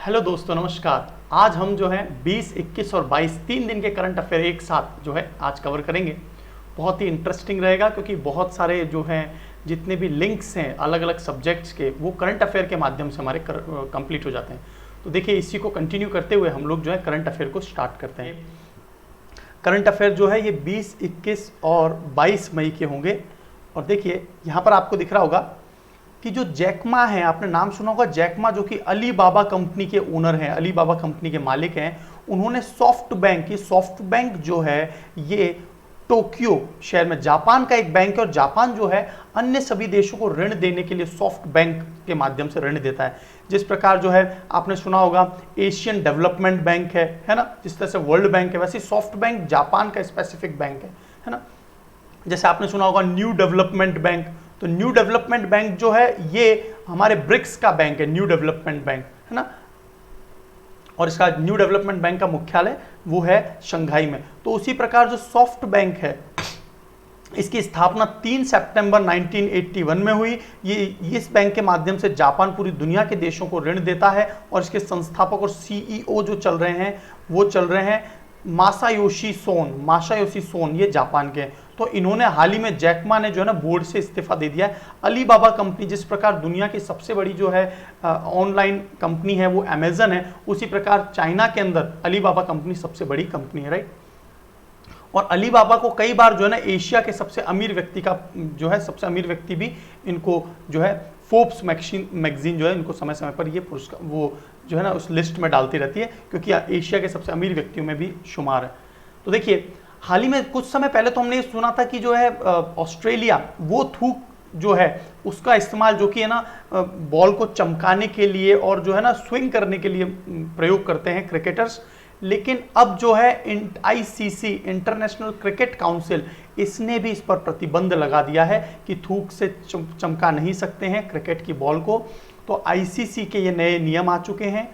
Hello दोस्तों, नमस्कार। आज हम जो है 20, 21 और 22 तीन दिन के करंट अफेयर एक साथ जो है आज कवर करेंगे। बहुत ही इंटरेस्टिंग रहेगा क्योंकि बहुत सारे जो हैं जितने भी लिंक्स हैं अलग अलग सब्जेक्ट्स के, वो करंट अफेयर के माध्यम से हमारे कंप्लीट हो जाते हैं। तो देखिए, इसी को कंटिन्यू करते हुए हम लोग जो है करंट अफेयर को स्टार्ट करते हैं। करंट अफेयर जो है ये 20, 21 और 22 मई के होंगे। और देखिए यहाँ पर आपको दिख रहा होगा कि जो जैकमा है, आपने नाम सुना होगा जैकमा, जो कि अली बाबा कंपनी के ओनर हैं, अली बाबा कंपनी के मालिक हैं। उन्होंने सॉफ्ट बैंक, ये सॉफ्ट बैंक जो है ये टोक्यो शहर में, जापान का एक बैंक है, और जापान जो है अन्य सभी देशों को ऋण देने के लिए सॉफ्ट बैंक के माध्यम से ऋण देता है। जिस प्रकार जो है आपने सुना होगा एशियन डेवलपमेंट बैंक है ना, जिस तरह से वर्ल्ड बैंक है, वैसे सॉफ्ट बैंक जापान का स्पेसिफिक बैंक है ना। जैसे आपने सुना होगा न्यू डेवलपमेंट बैंक, तो न्यू डेवलपमेंट बैंक जो है ये हमारे ब्रिक्स का बैंक है, न्यू डेवलपमेंट बैंक है ना। और इसका न्यू डेवलपमेंट बैंक का मुख्यालय वो है शंघाई में। तो उसी प्रकार जो सॉफ्ट बैंक है, इसकी स्थापना 3 सितंबर 1981 में हुई। ये इस बैंक के माध्यम से जापान पूरी दुनिया के देशों को ऋण देता है। और इसके संस्थापक और सीईओ जो चल रहे हैं वो चल रहे हैं मासायोशी सोन, ये जापान के हैं। तो इन्होंने हाल ही में, जैकमा ने जो है ना बोर्ड से इस्तीफा दे दिया है। अली बाबा कंपनी, जिस प्रकार दुनिया की सबसे बड़ी जो है ऑनलाइन कंपनी है वो अमेजन है, उसी प्रकार चाइना के अंदर अली बाबा कंपनी सबसे बड़ी कंपनी है, राइट। और अली बाबा को कई बार जो है ना एशिया के सबसे अमीर व्यक्ति का जो है, सबसे अमीर व्यक्ति भी इनको जो है फोर्ब्स मैगजीन जो है इनको समय समय पर ये पुरस्कार वो जो है ना उस लिस्ट में डालती रहती है, क्योंकि एशिया के सबसे अमीर व्यक्तियों में भी शुमार है। तो देखिए, हाल ही में कुछ समय पहले तो हमने ये सुना था कि जो है ऑस्ट्रेलिया वो थूक जो है उसका इस्तेमाल, जो कि है ना बॉल को चमकाने के लिए और जो है ना स्विंग करने के लिए प्रयोग करते हैं क्रिकेटर्स। लेकिन अब जो है आईसीसी, इंटरनेशनल क्रिकेट काउंसिल, इसने भी इस पर प्रतिबंध लगा दिया है कि थूक से चमका नहीं सकते हैं क्रिकेट की बॉल को। तो आईसीसी के ये नए नियम आ चुके हैं।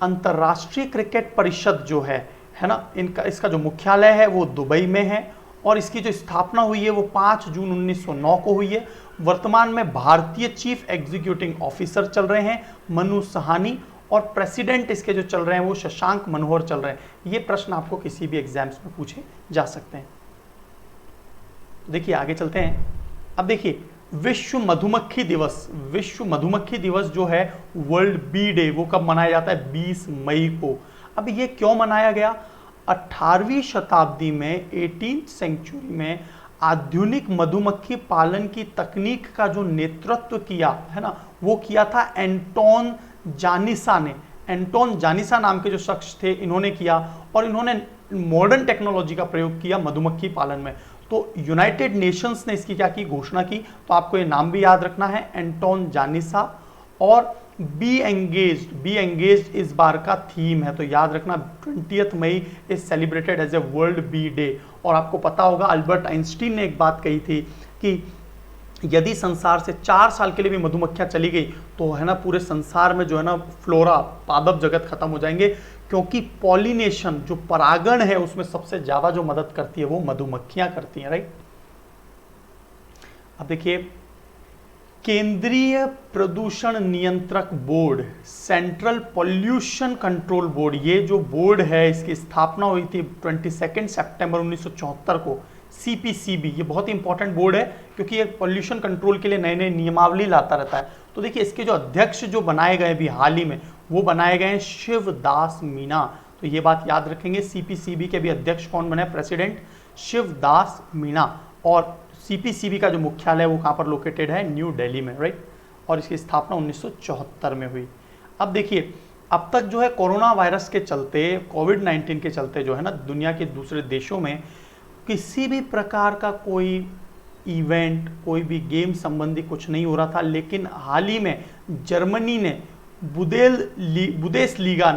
अंतर्राष्ट्रीय क्रिकेट परिषद जो है ना, इसका जो मुख्यालय है वो दुबई में है। और इसकी जो स्थापना हुई है वो 5 जून 1909 को हुई है। वर्तमान में भारतीय चीफ एग्जीक्यूटिव ऑफिसर चल रहे हैं मनु सहानी, और प्रेसिडेंट इसके जो चल रहे हैं वो शशांक मनोहर चल रहे हैं। ये प्रश्न आपको किसी भी एग्जाम्स में पूछे जा सकते हैं। देखिए आगे चलते हैं। अब देखिए, विश्व मधुमक्खी दिवस जो है वर्ल्ड बी डे, वो कब मनाया जाता है? 20 मई को। अब ये क्यों मनाया गया? 18वीं शताब्दी में, 18th सेंचुरी में आधुनिक मधुमक्खी पालन की तकनीक का जो नेतृत्व किया है ना, वो किया था एंटोन जानिसा ने। एंटोन जानिसा नाम के जो शख्स थे, इन्होंने किया, और इन्होंने मॉडर्न टेक्नोलॉजी का प्रयोग किया मधुमक्खी पालन में। तो यूनाइटेड नेशंस ने इसकी क्या की, घोषणा की। तो आपको ये नाम भी याद रखना है, एंटोन जानिसा। और बी एंगेज्ड इस बार का थीम है, तो याद रखना 20 May is celebrated as a world bee day. और आपको पता होगा अल्बर्ट आइंस्टीन ने एक बात कही थी कि यदि संसार से 4 साल के लिए भी मधुमक्खियां चली गई तो है ना पूरे संसार में जो है ना फ्लोरा, पादप जगत खत्म हो जाएंगे, क्योंकि पॉलिनेशन, जो परागण है, उसमें सबसे ज्यादा जो मदद करती है वो मधुमक्खियां करती हैं, राइट। अब देखिए, केंद्रीय प्रदूषण नियंत्रक board, central pollution control board, ये जो बोर्ड है इसकी स्थापना हुई थी 22 सितंबर 1974 को। सीपीसीबी, ये बहुत ही इंपॉर्टेंट बोर्ड है क्योंकि ये पॉल्यूशन कंट्रोल के लिए नए नए नियमावली लाता रहता है। तो देखिए, इसके जो अध्यक्ष जो बनाए गए अभी हाल ही में, वो बनाए गए हैं शिवदास मीना। तो ये बात याद रखेंगे, सीपीसीबी के भी अध्यक्ष कौन बने? प्रेसिडेंट शिवदास मीना। और सीपीसीबी का जो मुख्यालय है वो कहाँ पर लोकेटेड है? न्यू दिल्ली में, राइट। और इसकी स्थापना 1974 में हुई। अब देखिए, अब तक जो है कोरोना वायरस के चलते, कोविड-19 के चलते जो है ना दुनिया के दूसरे देशों में किसी भी प्रकार का कोई इवेंट, कोई भी गेम संबंधी कुछ नहीं हो रहा था। लेकिन हाल ही में जर्मनी ने बुदेसलीगा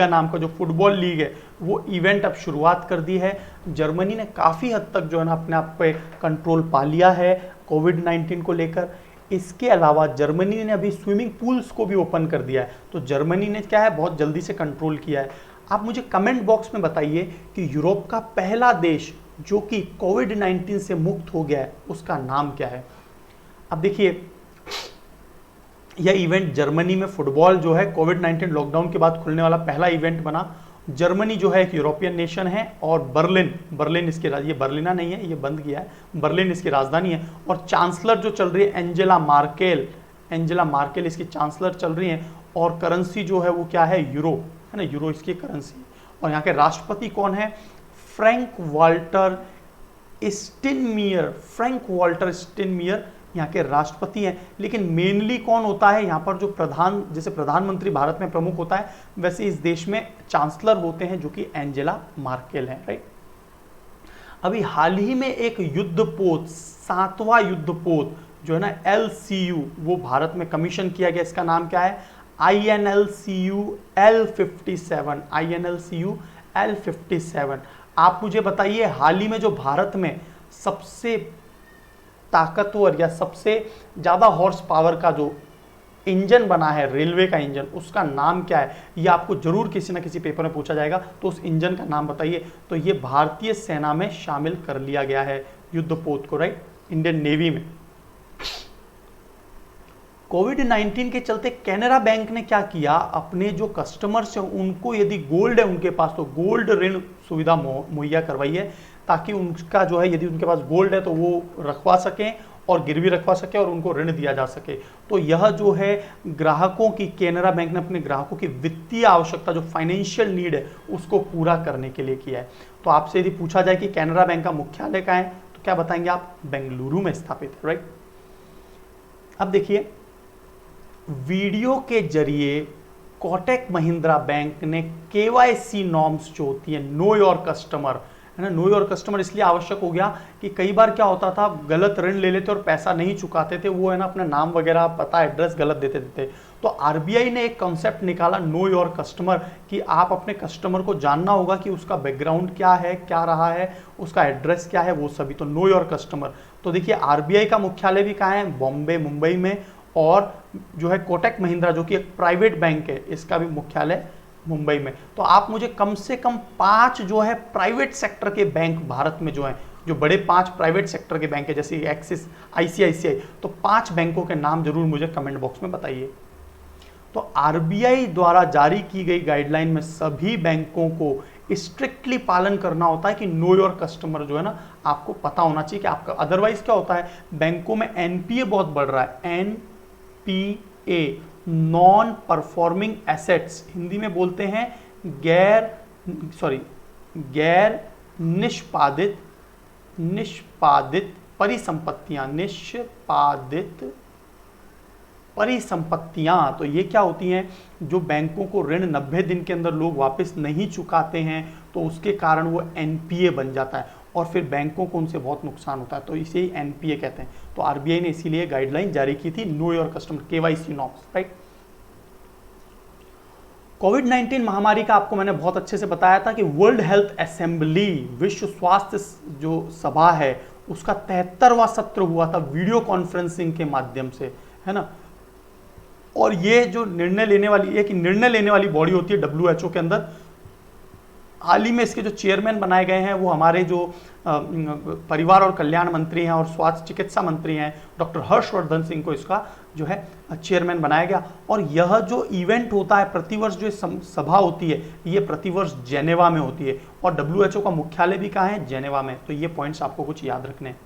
नाम का जो फुटबॉल लीग है वो इवेंट अब शुरुआत कर दी है। जर्मनी ने काफ़ी हद तक जो है ना अपने आप पे कंट्रोल पा लिया है कोविड-19 को लेकर। इसके अलावा जर्मनी ने अभी स्विमिंग पूल्स को भी ओपन कर दिया है। तो जर्मनी ने क्या है, बहुत जल्दी से कंट्रोल किया है। आप मुझे कमेंट बॉक्स में बताइए कि यूरोप का पहला देश जो कि कोविड-19 से मुक्त हो गया है उसका नाम क्या है। अब देखिए, यह इवेंट जर्मनी में फुटबॉल जो है कोविड-19 लॉकडाउन के बाद खुलने वाला पहला इवेंट बना। जर्मनी जो है एक यूरोपियन नेशन है और बर्लिन इसकी ये बर्लिना नहीं है, ये बंद किया है, बर्लिन इसकी राजधानी है। और चांसलर जो चल रही है एंजेला मार्केल इसकी चांसलर चल रही है। और करेंसी जो है वो क्या है, यूरो है ना, यूरो इसकी करेंसी। और यहाँ के राष्ट्रपति कौन है, फ्रैंक वाल्टर स्टिनमियर यहाँ के राष्ट्रपति हैं। लेकिन मेनली कौन होता है यहाँ पर, जो जैसे प्रधानमंत्री भारत में प्रमुख होता है, वैसे इस देश में चांसलर होते हैं जो कि एंजेला मार्केल है, राइट। अभी हाल ही में एक युद्धपोत, 7वां युद्धपोत जो है ना LCU, वो भारत में कमीशन किया गया। इसका नाम क्या है, INLCU L57। आप मुझे बताइए हाल ही में जो भारत में सबसे ताकतवर या सबसे ज्यादा हॉर्स पावर का जो इंजन बना है, रेलवे का इंजन, उसका नाम क्या है, ये आपको जरूर किसी ना किसी पेपर में पूछा जाएगा। तो उस इंजन का नाम बताइए। तो ये भारतीय सेना में शामिल कर लिया गया है युद्धपोत को, राइट, इंडियन नेवी में। कोविड-19 के चलते कैनरा बैंक ने क्या किया, अपने जो कस्टमर्स हैं उनको, यदि गोल्ड है उनके पास, तो गोल्ड ऋण सुविधा मुहैया करवाई है, ताकि उनका जो है, यदि उनके पास गोल्ड है तो वो रखवा सकें और गिरवी रखवा सके और उनको ऋण दिया जा सके। तो यह जो है ग्राहकों की, कैनरा बैंक ने अपने ग्राहकों की वित्तीय आवश्यकता, जो फाइनेंशियल नीड है, उसको पूरा करने के लिए किया है। तो आपसे यदि पूछा जाए कि कैनरा बैंक का मुख्यालय कहाँ है, तो क्या बताएंगे आप, बेंगलुरु में स्थापित है, राइट। अब देखिए, वीडियो के जरिए कोटक महिंद्रा बैंक ने KYC नॉर्म्स जो होती है, नो योर कस्टमर, है ना, नो योर कस्टमर इसलिए आवश्यक हो गया कि कई बार क्या होता था, गलत ऋण ले लेते और पैसा नहीं चुकाते थे, वो है ना अपना नाम वगैरह, पता, एड्रेस गलत देते थे। तो RBI ने एक कॉन्सेप्ट निकाला, नो योर कस्टमर, कि आप अपने कस्टमर को जानना होगा कि उसका बैकग्राउंड क्या है, क्या रहा है, उसका एड्रेस क्या है, वो सभी। तो नो योर कस्टमर। तो देखिए RBI का मुख्यालय भी कहाँ है, बॉम्बे, मुंबई में। और जो है कोटक महिंद्रा जो कि एक प्राइवेट बैंक है, इसका भी मुख्यालय मुंबई में। तो आप मुझे कम से कम 5 जो है प्राइवेट सेक्टर के बैंक भारत में जो है, जो बड़े 5 प्राइवेट सेक्टर के बैंक है, जैसे एक्सिस, ICICI, तो 5 बैंकों के नाम जरूर मुझे कमेंट बॉक्स में बताइए। तो RBI द्वारा जारी की गई गाइडलाइन में सभी बैंकों को स्ट्रिक्टली पालन करना होता है कि नो योर कस्टमर जो है ना, आपको पता होना चाहिए कि आपका, अदरवाइज क्या होता है, बैंकों में NPA बहुत बढ़ रहा है, NPA, non performing assets, Hindi में बोलते हैं गैर निष्पादित परिसंपत्तियां। तो ये क्या होती हैं, जो बैंकों को ऋण 90 दिन के अंदर लोग वापस नहीं चुकाते हैं, तो उसके कारण वो NPA बन जाता है और फिर बैंकों को उनसे बहुत नुकसान होता है। तो इसे ही NPA कहते हैं। तो RBI ने इसीलिए गाइडलाइन जारी की थी, know your customer, KYC norms, right. कोविड-19 महामारी का आपको मैंने बहुत अच्छे से बताया था कि वर्ल्ड हेल्थ असेंबली, विश्व स्वास्थ्य जो सभा है, उसका 73वां सत्र हुआ था वीडियो कॉन्फ्रेंसिंग के माध्यम से, है ना। और ये जो निर्णय लेने वाली बॉडी होती है WHO के अंदर, हाल ही में इसके जो चेयरमैन बनाए गए हैं वो हमारे जो परिवार और कल्याण मंत्री हैं और स्वास्थ्य चिकित्सा मंत्री हैं, डॉक्टर हर्षवर्धन सिंह को इसका जो है चेयरमैन बनाया गया। और यह जो इवेंट होता है, प्रतिवर्ष जो सभा होती है, ये प्रतिवर्ष जेनेवा में होती है और WHO का मुख्यालय भी कहाँ है, जेनेवा में। तो ये पॉइंट्स आपको कुछ याद रखने हैं।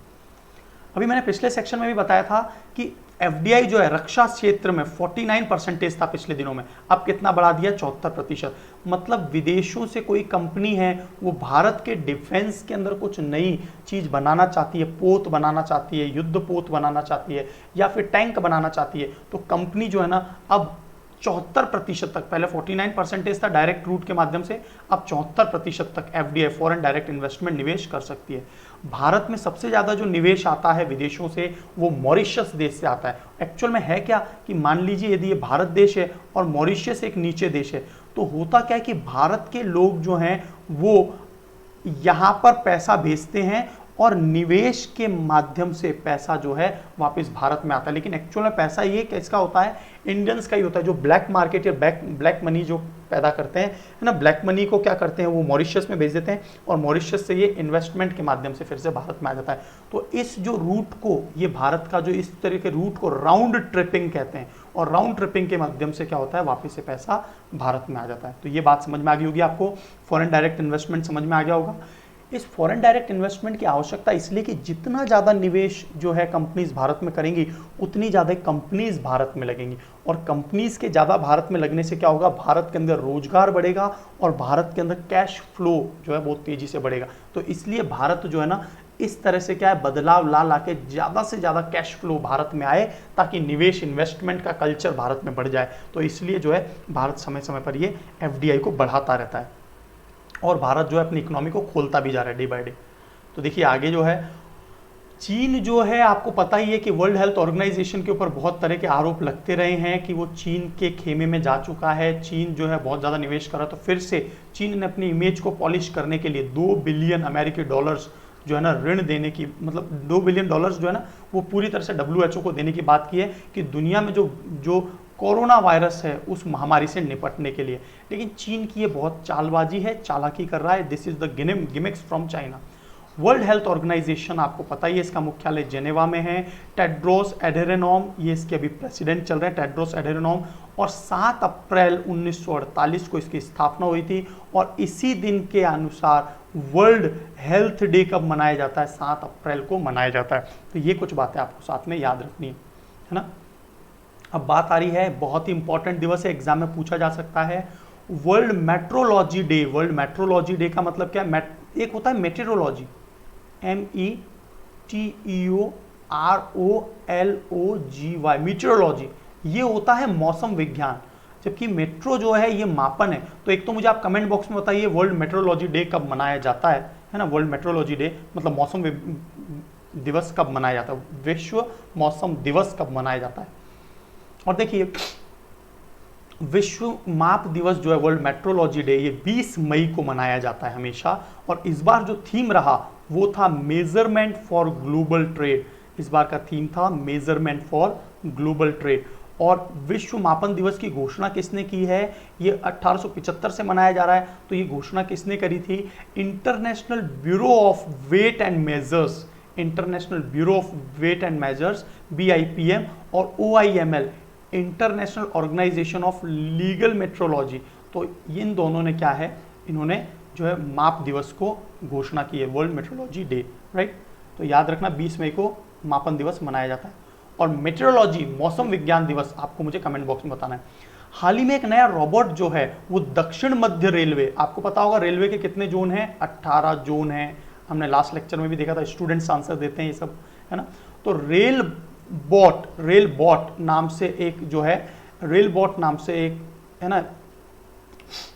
अभी मैंने पिछले सेक्शन में भी बताया था कि FDI जो है रक्षा क्षेत्र में 49% था पिछले दिनों में, अब कितना बढ़ा दिया, 74%। मतलब विदेशों से कोई कंपनी है, वो भारत के डिफेंस के अंदर कुछ नई चीज बनाना चाहती है, पोत बनाना चाहती है, युद्ध पोत बनाना चाहती है, या फिर टैंक बनाना चाहती है, तो कंपनी जो है ना अब 74% तक, पहले 49% था डायरेक्ट रूट के माध्यम से, अब 74% तक FDI, फॉरेन डायरेक्ट इन्वेस्टमेंट, निवेश कर सकती है। भारत में सबसे ज़्यादा जो निवेश आता है विदेशों से, वो मॉरिशस देश से आता है। एक्चुअल में है क्या कि मान लीजिए यदि ये भारत देश है और मॉरिशस एक नीचे देश है, तो होता क्या है कि भारत के लोग जो हैं वो यहाँ पर पैसा भेजते हैं और निवेश के माध्यम से पैसा जो है वापस भारत में आता है। लेकिन एक्चुअल में पैसा ये किसका होता है, इंडियंस का ही होता है। जो ब्लैक मार्केट या ब्लैक मनी जो पैदा करते हैं, है ना। ब्लैक मनी को क्या करते हैं, वो मॉरिशस में भेज देते हैं और मॉरिशस से ये इन्वेस्टमेंट के माध्यम से फिर से भारत में आ जाता है। तो इस जो रूट को, ये भारत का जो इस तरह के रूट को राउंड ट्रिपिंग कहते हैं, और राउंड ट्रिपिंग के माध्यम से क्या होता है, वापस से पैसा भारत में आ जाता है। तो ये बात समझ में आ गई होगी आपको, फॉरेन डायरेक्ट इन्वेस्टमेंट समझ में आ गया होगा। इस फॉरेन डायरेक्ट इन्वेस्टमेंट की आवश्यकता इसलिए कि जितना ज़्यादा निवेश जो है कंपनीज भारत में करेंगी, उतनी ज़्यादा कंपनीज भारत में लगेंगी, और कंपनीज के ज़्यादा भारत में लगने से क्या होगा, भारत के अंदर रोजगार बढ़ेगा और भारत के अंदर कैश फ्लो जो है बहुत तेज़ी से बढ़ेगा। तो इसलिए भारत जो है ना, इस तरह से क्या है, बदलाव ला के ज़्यादा से ज़्यादा कैश फ्लो भारत में आए, ताकि निवेश इन्वेस्टमेंट का कल्चर भारत में बढ़ जाए। तो इसलिए जो है भारत समय समय पर ये FDI को बढ़ाता रहता है, और भारत जो है अपनी इकोनॉमी को खोलता भी जा रहा है डे बाय डे। तो देखिए आगे जो है, चीन जो है, आपको पता ही है कि वर्ल्ड हेल्थ ऑर्गेनाइजेशन के ऊपर बहुत तरह के आरोप लगते रहे हैं कि वो चीन के खेमे में जा चुका है, चीन जो है बहुत ज़्यादा निवेश कर रहा है। तो फिर से चीन ने अपनी इमेज को पॉलिश करने के लिए $2 बिलियन अमेरिकी डॉलर्स जो है ना ऋण देने की, मतलब $2 बिलियन जो है ना, वो पूरी तरह से WHO को देने की बात की है कि दुनिया में जो कोरोना वायरस है उस महामारी से निपटने के लिए। लेकिन चीन की ये बहुत चालबाजी है, चालाकी कर रहा है। This is the gimmicks from China. World Health Organization आपको पता ही है, इसका मुख्यालय जेनेवा में है। टेड्रोस एडेनोम ये इसके अभी प्रेसिडेंट चल रहे हैं, टेड्रोस एडेनोम, और 7 अप्रैल 1948 को इसकी स्थापना हुई थी। और इसी दिन के अनुसार वर्ल्ड हेल्थ डे कब मनाया जाता है, 7 अप्रैल को मनाया जाता है। तो ये कुछ बातें आपको साथ में याद रखनी है ना। अब बात आ रही है, बहुत ही इंपॉर्टेंट दिवस है, एग्जाम में पूछा जा सकता है, world metrology day. World metrology day का मतलब क्या है, एक होता है मेटेरोलॉजी, METEOROLOGY, मीटरोलॉजी, ये होता है मौसम विज्ञान, जबकि मेट्रो जो है ये मापन है। तो एक तो मुझे आप कमेंट बॉक्स में बताइए वर्ल्ड मेट्रोलॉजी डे कब मनाया जाता है ना। वर्ल्ड मेट्रोलॉजी डे मतलब मौसम दिवस कब मनाया जाता है, विश्व मौसम दिवस कब मनाया जाता है। और देखिए विश्व माप दिवस जो है वर्ल्ड मेट्रोलॉजी डे, ये 20 मई को मनाया जाता है हमेशा। और इस बार जो थीम रहा वो था मेजरमेंट फॉर ग्लोबल ट्रेड। इस बार का थीम था मेजरमेंट फॉर ग्लोबल ट्रेड। और विश्व मापन दिवस की घोषणा किसने की है, ये 1875 से मनाया जा रहा है। तो ये घोषणा किसने करी थी, International Bureau of Weight and Measures, International Bureau of Weight and Measures BIPM, और OIML, International Organization of Legal Metrology. तो इन दोनों ने क्या है, इन्होंने जो है माप दिवस को घोषणा की है, वर्ल्ड मेट्रोलॉजी डे, राइट। तो याद रखना 20 मई को मापन दिवस मनाया जाता है। और मेट्रोलॉजी मौसम विज्ञान दिवस आपको मुझे कमेंट बॉक्स में बताना है। हाल ही में एक नया रोबोट जो है वो दक्षिण मध्य रेलवे, आपको पता होगा रेलवे के कितने जोन हैं, 18 जोन हैं। हमने लास्ट लेक्चर में भी देखा था, स्टूडेंट्स आंसर देते हैं ये सब, है ना। तो रेल बॉट नाम से एक जो है, रेल बॉट नाम से एक है ना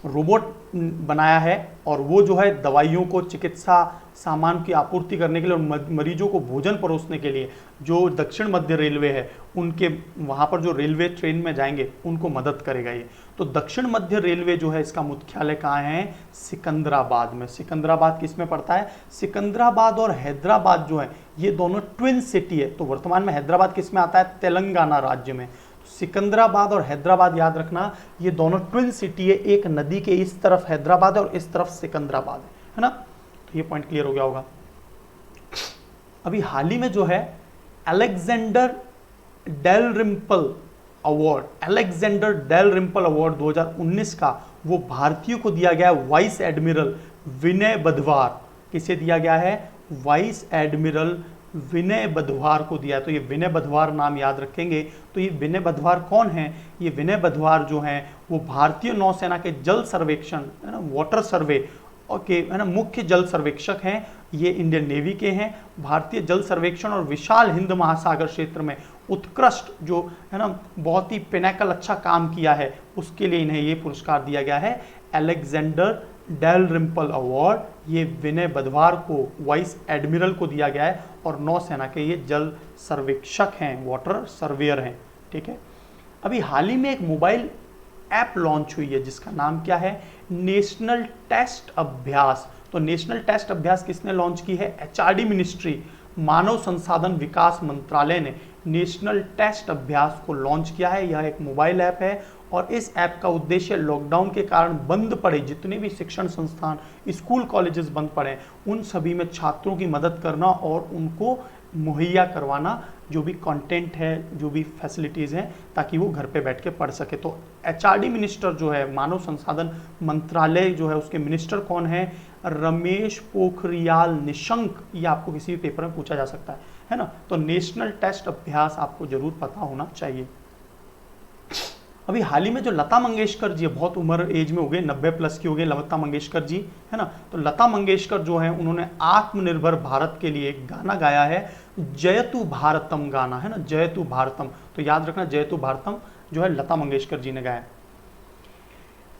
रोबोट बनाया है, और वो जो है दवाइयों को, चिकित्सा सामान की आपूर्ति करने के लिए और मरीजों को भोजन परोसने के लिए जो दक्षिण मध्य रेलवे है उनके वहाँ पर जो रेलवे ट्रेन में जाएंगे उनको मदद करेगा ये। तो दक्षिण मध्य रेलवे जो है इसका मुख्यालय कहाँ है, सिकंदराबाद में। सिकंदराबाद किस में पड़ता है, सिकंदराबाद और हैदराबाद जो है ये दोनों ट्विन सिटी है। तो वर्तमान में हैदराबाद किस में आता है, तेलंगाना राज्य में। सिकंदराबाद और हैदराबाद याद रखना, ये दोनों ट्विन सिटी है, एक नदी के इस तरफ हैदराबाद है और इस तरफ सिकंदराबाद है ना। तो ये पॉइंट क्लियर हो गया होगा। अभी हाल ही में जो है Alexander Dalrymple award, Alexander Dalrymple award 2019 का वो भारतीयों को दिया गया है, वाइस एडमिरल विनय बधवार। किसे दिया गया है, वाइस एडमिरल विनय बधवार को दिया है। तो ये विनय बधवार नाम याद रखेंगे। तो ये विनय बधवार कौन है, ये विनय बधवार जो हैं वो भारतीय नौसेना के जल सर्वेक्षण, है ना, वाटर सर्वे के, है ना, मुख्य जल सर्वेक्षक हैं। ये इंडियन नेवी के हैं। भारतीय जल सर्वेक्षण और विशाल हिंद महासागर क्षेत्र में उत्कृष्ट जो है ना बहुत ही पिनैकल अच्छा काम किया है, उसके लिए इन्हें ये पुरस्कार दिया गया है, अलेक्जेंडर डेलरिम्पल अवार्ड। ये विनय बधवार को, वाइस एडमिरल को दिया गया है, और नौसेना के ये जल सर्वेक्षक हैं, वाटर सर्वेयर हैं, ठीक है। अभी हाल ही में एक मोबाइल ऐप लॉन्च हुई है जिसका नाम क्या है, नेशनल टेस्ट अभ्यास। तो नेशनल टेस्ट अभ्यास किसने लॉन्च की है, HRD मिनिस्ट्री, मानव संसाधन विकास मंत्रालय ने नेशनल टेस्ट अभ्यास को लॉन्च किया है। यह एक मोबाइल ऐप है और इस ऐप का उद्देश्य लॉकडाउन के कारण बंद पड़े जितने भी शिक्षण संस्थान, स्कूल, कॉलेजेस बंद पड़े, उन सभी में छात्रों की मदद करना और उनको मुहैया करवाना जो भी कंटेंट है, जो भी फैसिलिटीज़ हैं, ताकि वो घर पे बैठ के पढ़ सके। तो एचआरडी मिनिस्टर जो है, मानव संसाधन मंत्रालय जो है, उसके मिनिस्टर कौन है? रमेश पोखरियाल निशंक। ये आपको किसी भी पेपर में पूछा जा सकता है ना। तो नेशनल टेस्ट अभ्यास आपको जरूर पता होना चाहिए। अभी हाल ही में जो लता मंगेशकर जी, बहुत उम्र एज में हो गए, 90 प्लस की हो गई लता मंगेशकर जी, है ना। तो लता मंगेशकर जो है, उन्होंने आत्मनिर्भर भारत के लिए एक गाना गाया है, जयतु भारतम गाना, है ना, जयतु भारतम। तो याद रखना, जयतु भारतम जो है लता मंगेशकर जी ने गाया।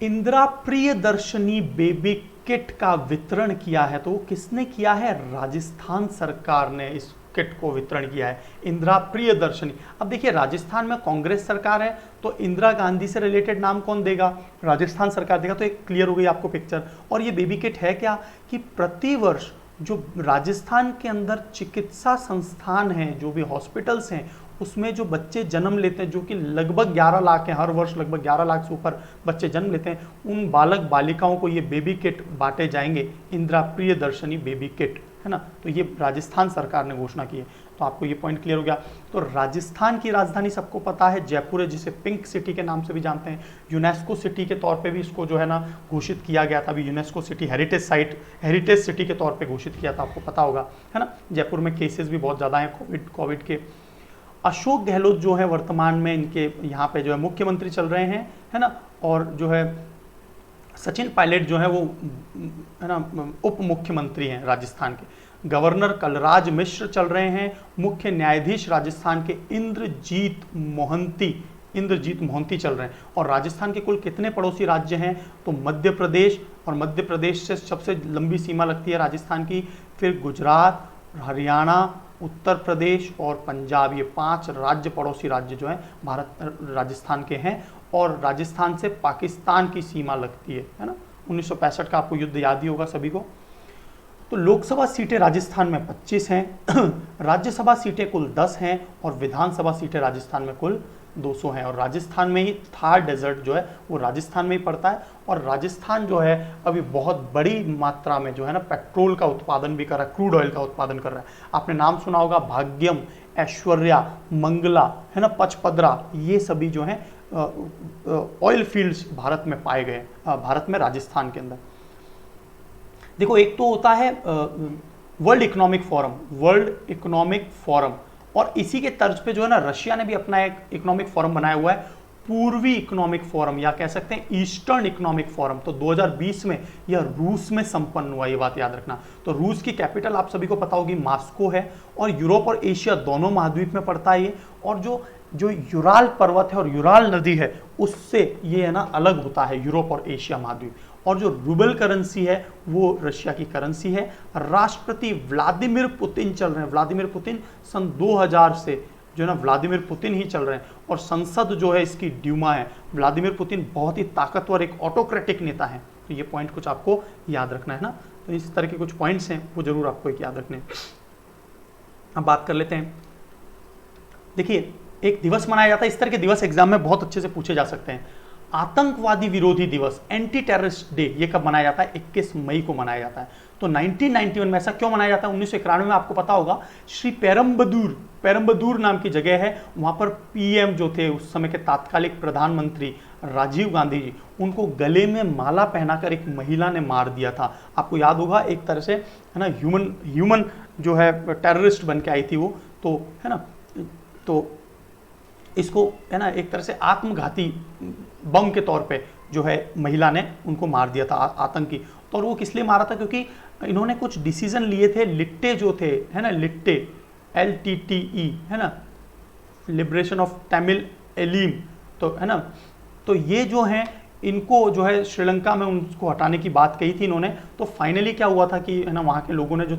इंदिरा प्रियदर्शनी बेबी किट का वितरण किया है, तो वो किसने किया है? राजस्थान सरकार ने इस किट को वितरण किया है, इंदिरा प्रियदर्शनी। अब देखिए, राजस्थान में कांग्रेस सरकार है, तो इंदिरा गांधी से रिलेटेड नाम कौन देगा? राजस्थान सरकार देगा। तो एक क्लियर हो गई आपको पिक्चर। और ये बेबी किट है क्या कि प्रतिवर्ष जो राजस्थान के अंदर चिकित्सा संस्थान हैं, जो भी हॉस्पिटल्स हैं, उसमें जो बच्चे जन्म लेते हैं, जो कि लगभग 11 लाख हैं, हर वर्ष लगभग 11 लाख से ऊपर बच्चे जन्म लेते हैं, उन बालक बालिकाओं को ये बेबी किट बांटे जाएंगे, इंदिरा प्रियदर्शनी बेबी किट, है ना। तो ये राजस्थान सरकार ने घोषणा की है। तो आपको ये पॉइंट क्लियर हो गया। तो राजस्थान की राजधानी सबको पता है, जयपुर है, जिसे पिंक सिटी के नाम से भी जानते हैं। यूनेस्को सिटी के तौर पे भी इसको जो है ना घोषित किया गया था। अभी UNESCO city heritage site, heritage city के तौर पे घोषित किया था, आपको पता होगा, है ना। जयपुर में केसेस भी बहुत ज़्यादा हैं कोविड के। अशोक गहलोत जो है वर्तमान में इनके यहाँ पे जो है मुख्यमंत्री चल रहे हैं, है ना। और जो है सचिन पायलट जो है वो, है ना, उप मुख्यमंत्री हैं राजस्थान के। गवर्नर कलराज मिश्र चल रहे हैं। मुख्य न्यायाधीश राजस्थान के इंद्रजीत मोहंती चल रहे हैं। और राजस्थान के कुल कितने पड़ोसी राज्य हैं? तो मध्य प्रदेश, और मध्य प्रदेश से सबसे लंबी सीमा लगती है राजस्थान की, फिर गुजरात, हरियाणा, उत्तर प्रदेश और पंजाब। ये 5 राज्य, पड़ोसी राज्य जो हैं भारत राजस्थान के हैं। और राजस्थान से पाकिस्तान की सीमा लगती है ना। 1965 का आपको युद्ध याद ही होगा सभी को। तो लोकसभा सीटें राजस्थान में 25 हैं, राज्यसभा सीटें कुल 10 हैं, और विधानसभा सीटें राजस्थान में कुल 200 हैं। और राजस्थान में ही थार डेजर्ट जो है वो राजस्थान में ही पड़ता है। और राजस्थान जो है अभी बहुत बड़ी मात्रा में जो है ना पेट्रोल का उत्पादन भी कर रहा है, क्रूड ऑयल का उत्पादन कर रहा है। आपने नाम सुना होगा भाग्यम, ऐश्वर्या, मंगला, है ना, पचपदरा, ये सभी जो हैं ऑयल फील्ड्स भारत में पाए गए, भारत में राजस्थान के अंदर। देखो, एक तो होता है वर्ल्ड इकोनॉमिक फोरम, और इसी के तर्ज पे जो है ना रशिया ने भी अपना एक इकोनॉमिक फोरम बनाया हुआ है, पूर्वी इकोनॉमिक फोरम, या कह सकते हैं ईस्टर्न इकोनॉमिक फोरम। तो 2020 में यह रूस में संपन्न हुआ, ये बात याद रखना। तो रूस की कैपिटल आप सभी को पता होगी मॉस्को है, और यूरोप और एशिया दोनों महाद्वीप में पड़ता है ये। और जो यूराल पर्वत है और यूराल नदी है, उससे ये है ना अलग होता है यूरोप और एशिया महाद्वीप। और जो रूबल करेंसी है वो रशिया की करेंसी है। राष्ट्रपति व्लादिमीर पुतिन चल रहे हैं, व्लादिमीर पुतिन सन 2000 से जो है ना व्लादिमीर पुतिन ही चल रहे हैं। और संसद जो है इसकी ड्यूमा है। व्लादिमीर पुतिन बहुत ही ताकतवर एक ऑटोक्रेटिक नेता है। तो ये पॉइंट कुछ आपको याद रखना है ना। तो इस तरह के कुछ पॉइंट्स हैं वो जरूर आपको एक याद रखने। अब बात कर लेते हैं। देखिए, एक दिवस मनाया जाता है, इस तरह के दिवस एग्जाम में बहुत अच्छे से पूछे जा सकते हैं। आतंकवादी विरोधी दिवस, एंटी टेररिस्ट डे, ये कब मनाया जाता है? 21 मई को मनाया जाता है। तो 1991 में ऐसा क्यों मनाया जाता है? 1991 में आपको पता होगा, श्री पेरम्बदूर नाम की जगह है, वहां पर पीएम जो थे उस समय के तात्कालिक प्रधानमंत्री राजीव गांधी जी, उनको गले में माला पहनाकर एक महिला ने मार दिया था। आपको याद होगा, एक तरह से है ना ह्यूमन जो है टेररिस्ट बन के आई थी वो, तो है ना। तो इसको है ना एक तरह से आत्मघाती बम के तौर पे जो है महिला ने उनको मार दिया था, आतंकी। तो और वो किस लिए मारा था? क्योंकि इन्होंने कुछ डिसीजन लिए थे, लिट्टे जो थे, है ना, लिट्टे, LTTE, है ना, लिबरेशन ऑफ तमिल एलीम, तो है ना। तो ये जो हैं इनको जो है श्रीलंका में उनको हटाने की बात कही थी इन्होंने। तो फाइनली क्या हुआ था कि है ना वहाँ के लोगों ने जो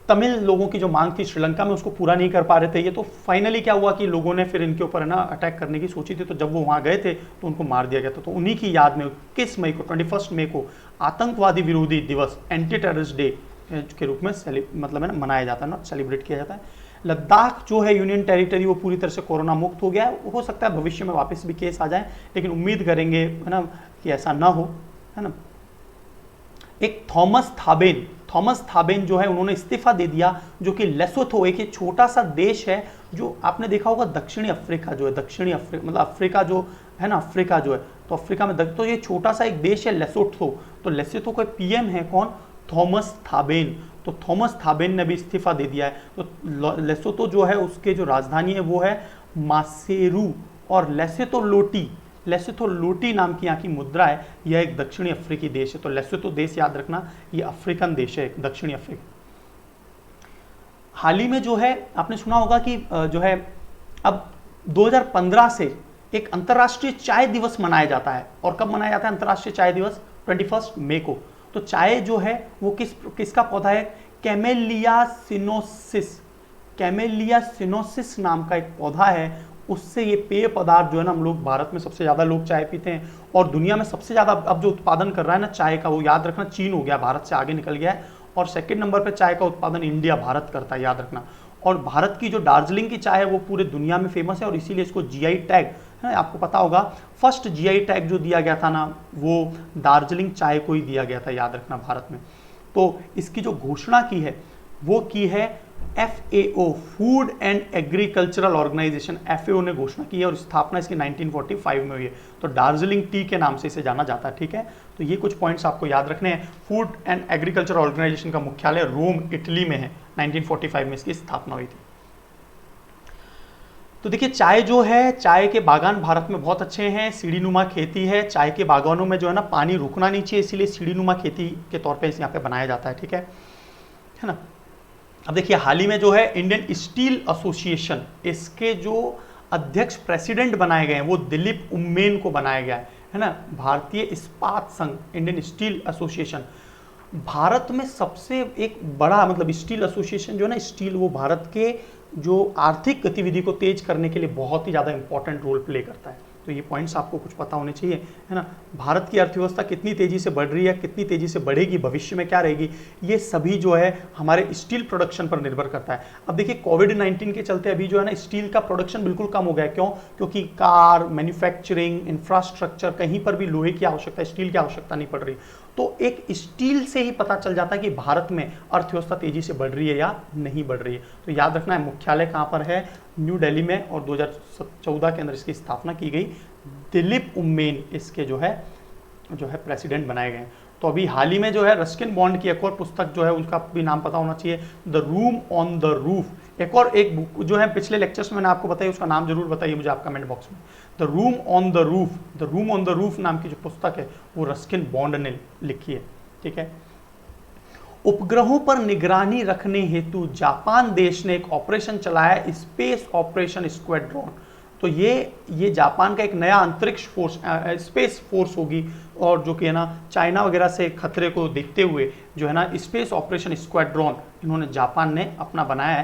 तमिल लोगों की जो मांग थी श्रीलंका में उसको पूरा नहीं कर पा रहे थे ये। तो फाइनली क्या हुआ कि लोगों ने फिर इनके ऊपर है ना अटैक करने की सोची थी। तो जब वो वहाँ गए थे तो उनको मार दिया गया था। तो उन्हीं की याद में 21 मई को 21 मई को आतंकवादी विरोधी दिवस, एंटी टेररिस्ट डे के रूप में मतलब है ना मनाया जाता है, ना सेलिब्रेट किया जाता है। लद्दाख जो है यूनियन टेरिटरी वो पूरी तरह से कोरोना मुक्त हो गया है। हो सकता है भविष्य में वापस भी केस आ जाए, लेकिन उम्मीद करेंगे है ना कि ऐसा ना हो, है ना। एक थॉमस थाबेन जो है उन्होंने इस्तीफा दे दिया, जो कि लेसोथो एक छोटा सा देश है जो आपने देखा होगा दक्षिणी अफ्रीका जो है, दक्षिणी अफ्रीका मतलब अफ्रीका जो है ना, अफ्रीका जो है, तो अफ्रीका में तो ये छोटा सा एक देश है लेसोथो। तो लेसोथो का पीएम है कौन? थॉमस थाबेन। तो थॉमस थाबेन ने भी इस्तीफा दे दिया है। तो लेसोथो जो है उसके जो राजधानी है वो है मासेरू, और लेसोथो लोटी नाम की यहाँ की मुद्रा है। यह एक दक्षिणी अफ्रीकी देश है। तो लेसोथो देश याद रखना, ये अफ्रीकन देश है, दक्षिणी अफ्रीका। हाल ही में जो है आपने सुना होगा कि जो है अब 2015 से एक अंतर्राष्ट्रीय चाय दिवस मनाया जाता है। और कब मनाया जाता है अंतर्राष्ट्रीय चाय दिवस? 21 मई को। तो चाय जो है वो किसका पौधा है? कैमेलिया सिनोसिस नाम का एक पौधा है। उससे ये पेय पदार्थ जो है ना, हम लोग भारत में सबसे ज़्यादा लोग चाय पीते हैं, और दुनिया में सबसे ज़्यादा अब जो उत्पादन कर रहा है ना चाय का, वो याद रखना चीन हो गया, भारत से आगे निकल गया है। और सेकंड नंबर पे चाय का उत्पादन इंडिया, भारत करता है, याद रखना। और भारत की जो दार्जिलिंग की चाय है वो पूरे दुनिया में फेमस है, और इसीलिए इसको जीआई टैग है, आपको पता होगा फर्स्ट जीआई टैग जो दिया गया था ना, वो दार्जिलिंग चाय को ही दिया गया था, याद रखना, भारत में। तो इसकी जो घोषणा की है वो की है FAO, Food and Agricultural Organization, FAO ने घोषणा की है, और स्थापना इसकी 1945 में हुई है। तो दार्जिलिंग टी के नाम से इसे जाना जाता है, ठीक है। तो ये कुछ पॉइंट्स आपको याद रखने हैं। फूड एंड एग्रीकल्चर ऑर्गेनाइजेशन का मुख्यालय रोम, इटली में है। 1945 में इसकी स्थापना हुई थी। तो देखिए चाय जो है, चाय के बागान भारत में बहुत अच्छे हैं, सीढ़ीनुमा खेती है। चाय के बागानों में जो है ना पानी रुकना नहीं चाहिए, इसीलिए सीढ़ीनुमा खेती के तौर पे यहाँ पे बनाया जाता है, ठीक है ना। अब देखिए हाल ही में जो है इंडियन स्टील एसोसिएशन, इसके जो अध्यक्ष प्रेसिडेंट बनाए गए हैं वो दिलीप उम्मेन को बनाया गया है ना। भारतीय इस्पात संघ, इंडियन स्टील एसोसिएशन, भारत में सबसे एक बड़ा मतलब स्टील एसोसिएशन जो है ना, स्टील वो भारत के जो आर्थिक गतिविधि को तेज करने के लिए बहुत ही ज़्यादा इंपॉर्टेंट रोल प्ले करता है। तो ये पॉइंट्स आपको कुछ पता होने चाहिए, है ना। भारत की अर्थव्यवस्था कितनी तेजी से बढ़ रही है, कितनी तेजी से बढ़ेगी, भविष्य में क्या रहेगी, ये सभी जो है हमारे स्टील प्रोडक्शन पर निर्भर करता है। अब देखिए कोविड-19 के चलते अभी जो है ना स्टील का प्रोडक्शन बिल्कुल कम हो गया है। क्यों? क्योंकि कार, मैन्युफैक्चरिंग, इंफ्रास्ट्रक्चर, कहीं पर भी लोहे की आवश्यकता, स्टील की आवश्यकता नहीं पड़ रही। तो एक स्टील से ही पता चल जाता है कि भारत में अर्थव्यवस्था तेजी से बढ़ रही है या नहीं बढ़ रही है। तो याद रखना है मुख्यालय कहाँ पर है? न्यू दिल्ली में, और 2014 के अंदर इसकी स्थापना की गई। दिलीप उम्मेन इसके जो है प्रेसिडेंट बनाए गए हैं। तो अभी हाल ही में जो है रस्किन बॉन्ड की एक और पुस्तक जो है उनका भी नाम पता होना चाहिए, the room on the roof. एक बुक जो है पिछले लेक्चर्स में मैंने आपको बताई, उसका नाम जरूर बताइए मुझे आप कमेंट बॉक्स में। The room on the roof नाम की जो पुस्तक है वो रस्किन बॉन्ड ने लिखी है, ठीक है। उपग्रहों पर निगरानी रखने हेतु जापान देश ने एक ऑपरेशन चलाया, स्पेस ऑपरेशन स्क्वाड्रॉन। तो ये जापान का एक नया अंतरिक्ष फोर्स, स्पेस फोर्स होगी, और जो कि है ना चाइना वगैरह से खतरे को देखते हुए जो है ना स्पेस ऑपरेशन स्क्वाड्रॉन इन्होंने जापान ने अपना बनाया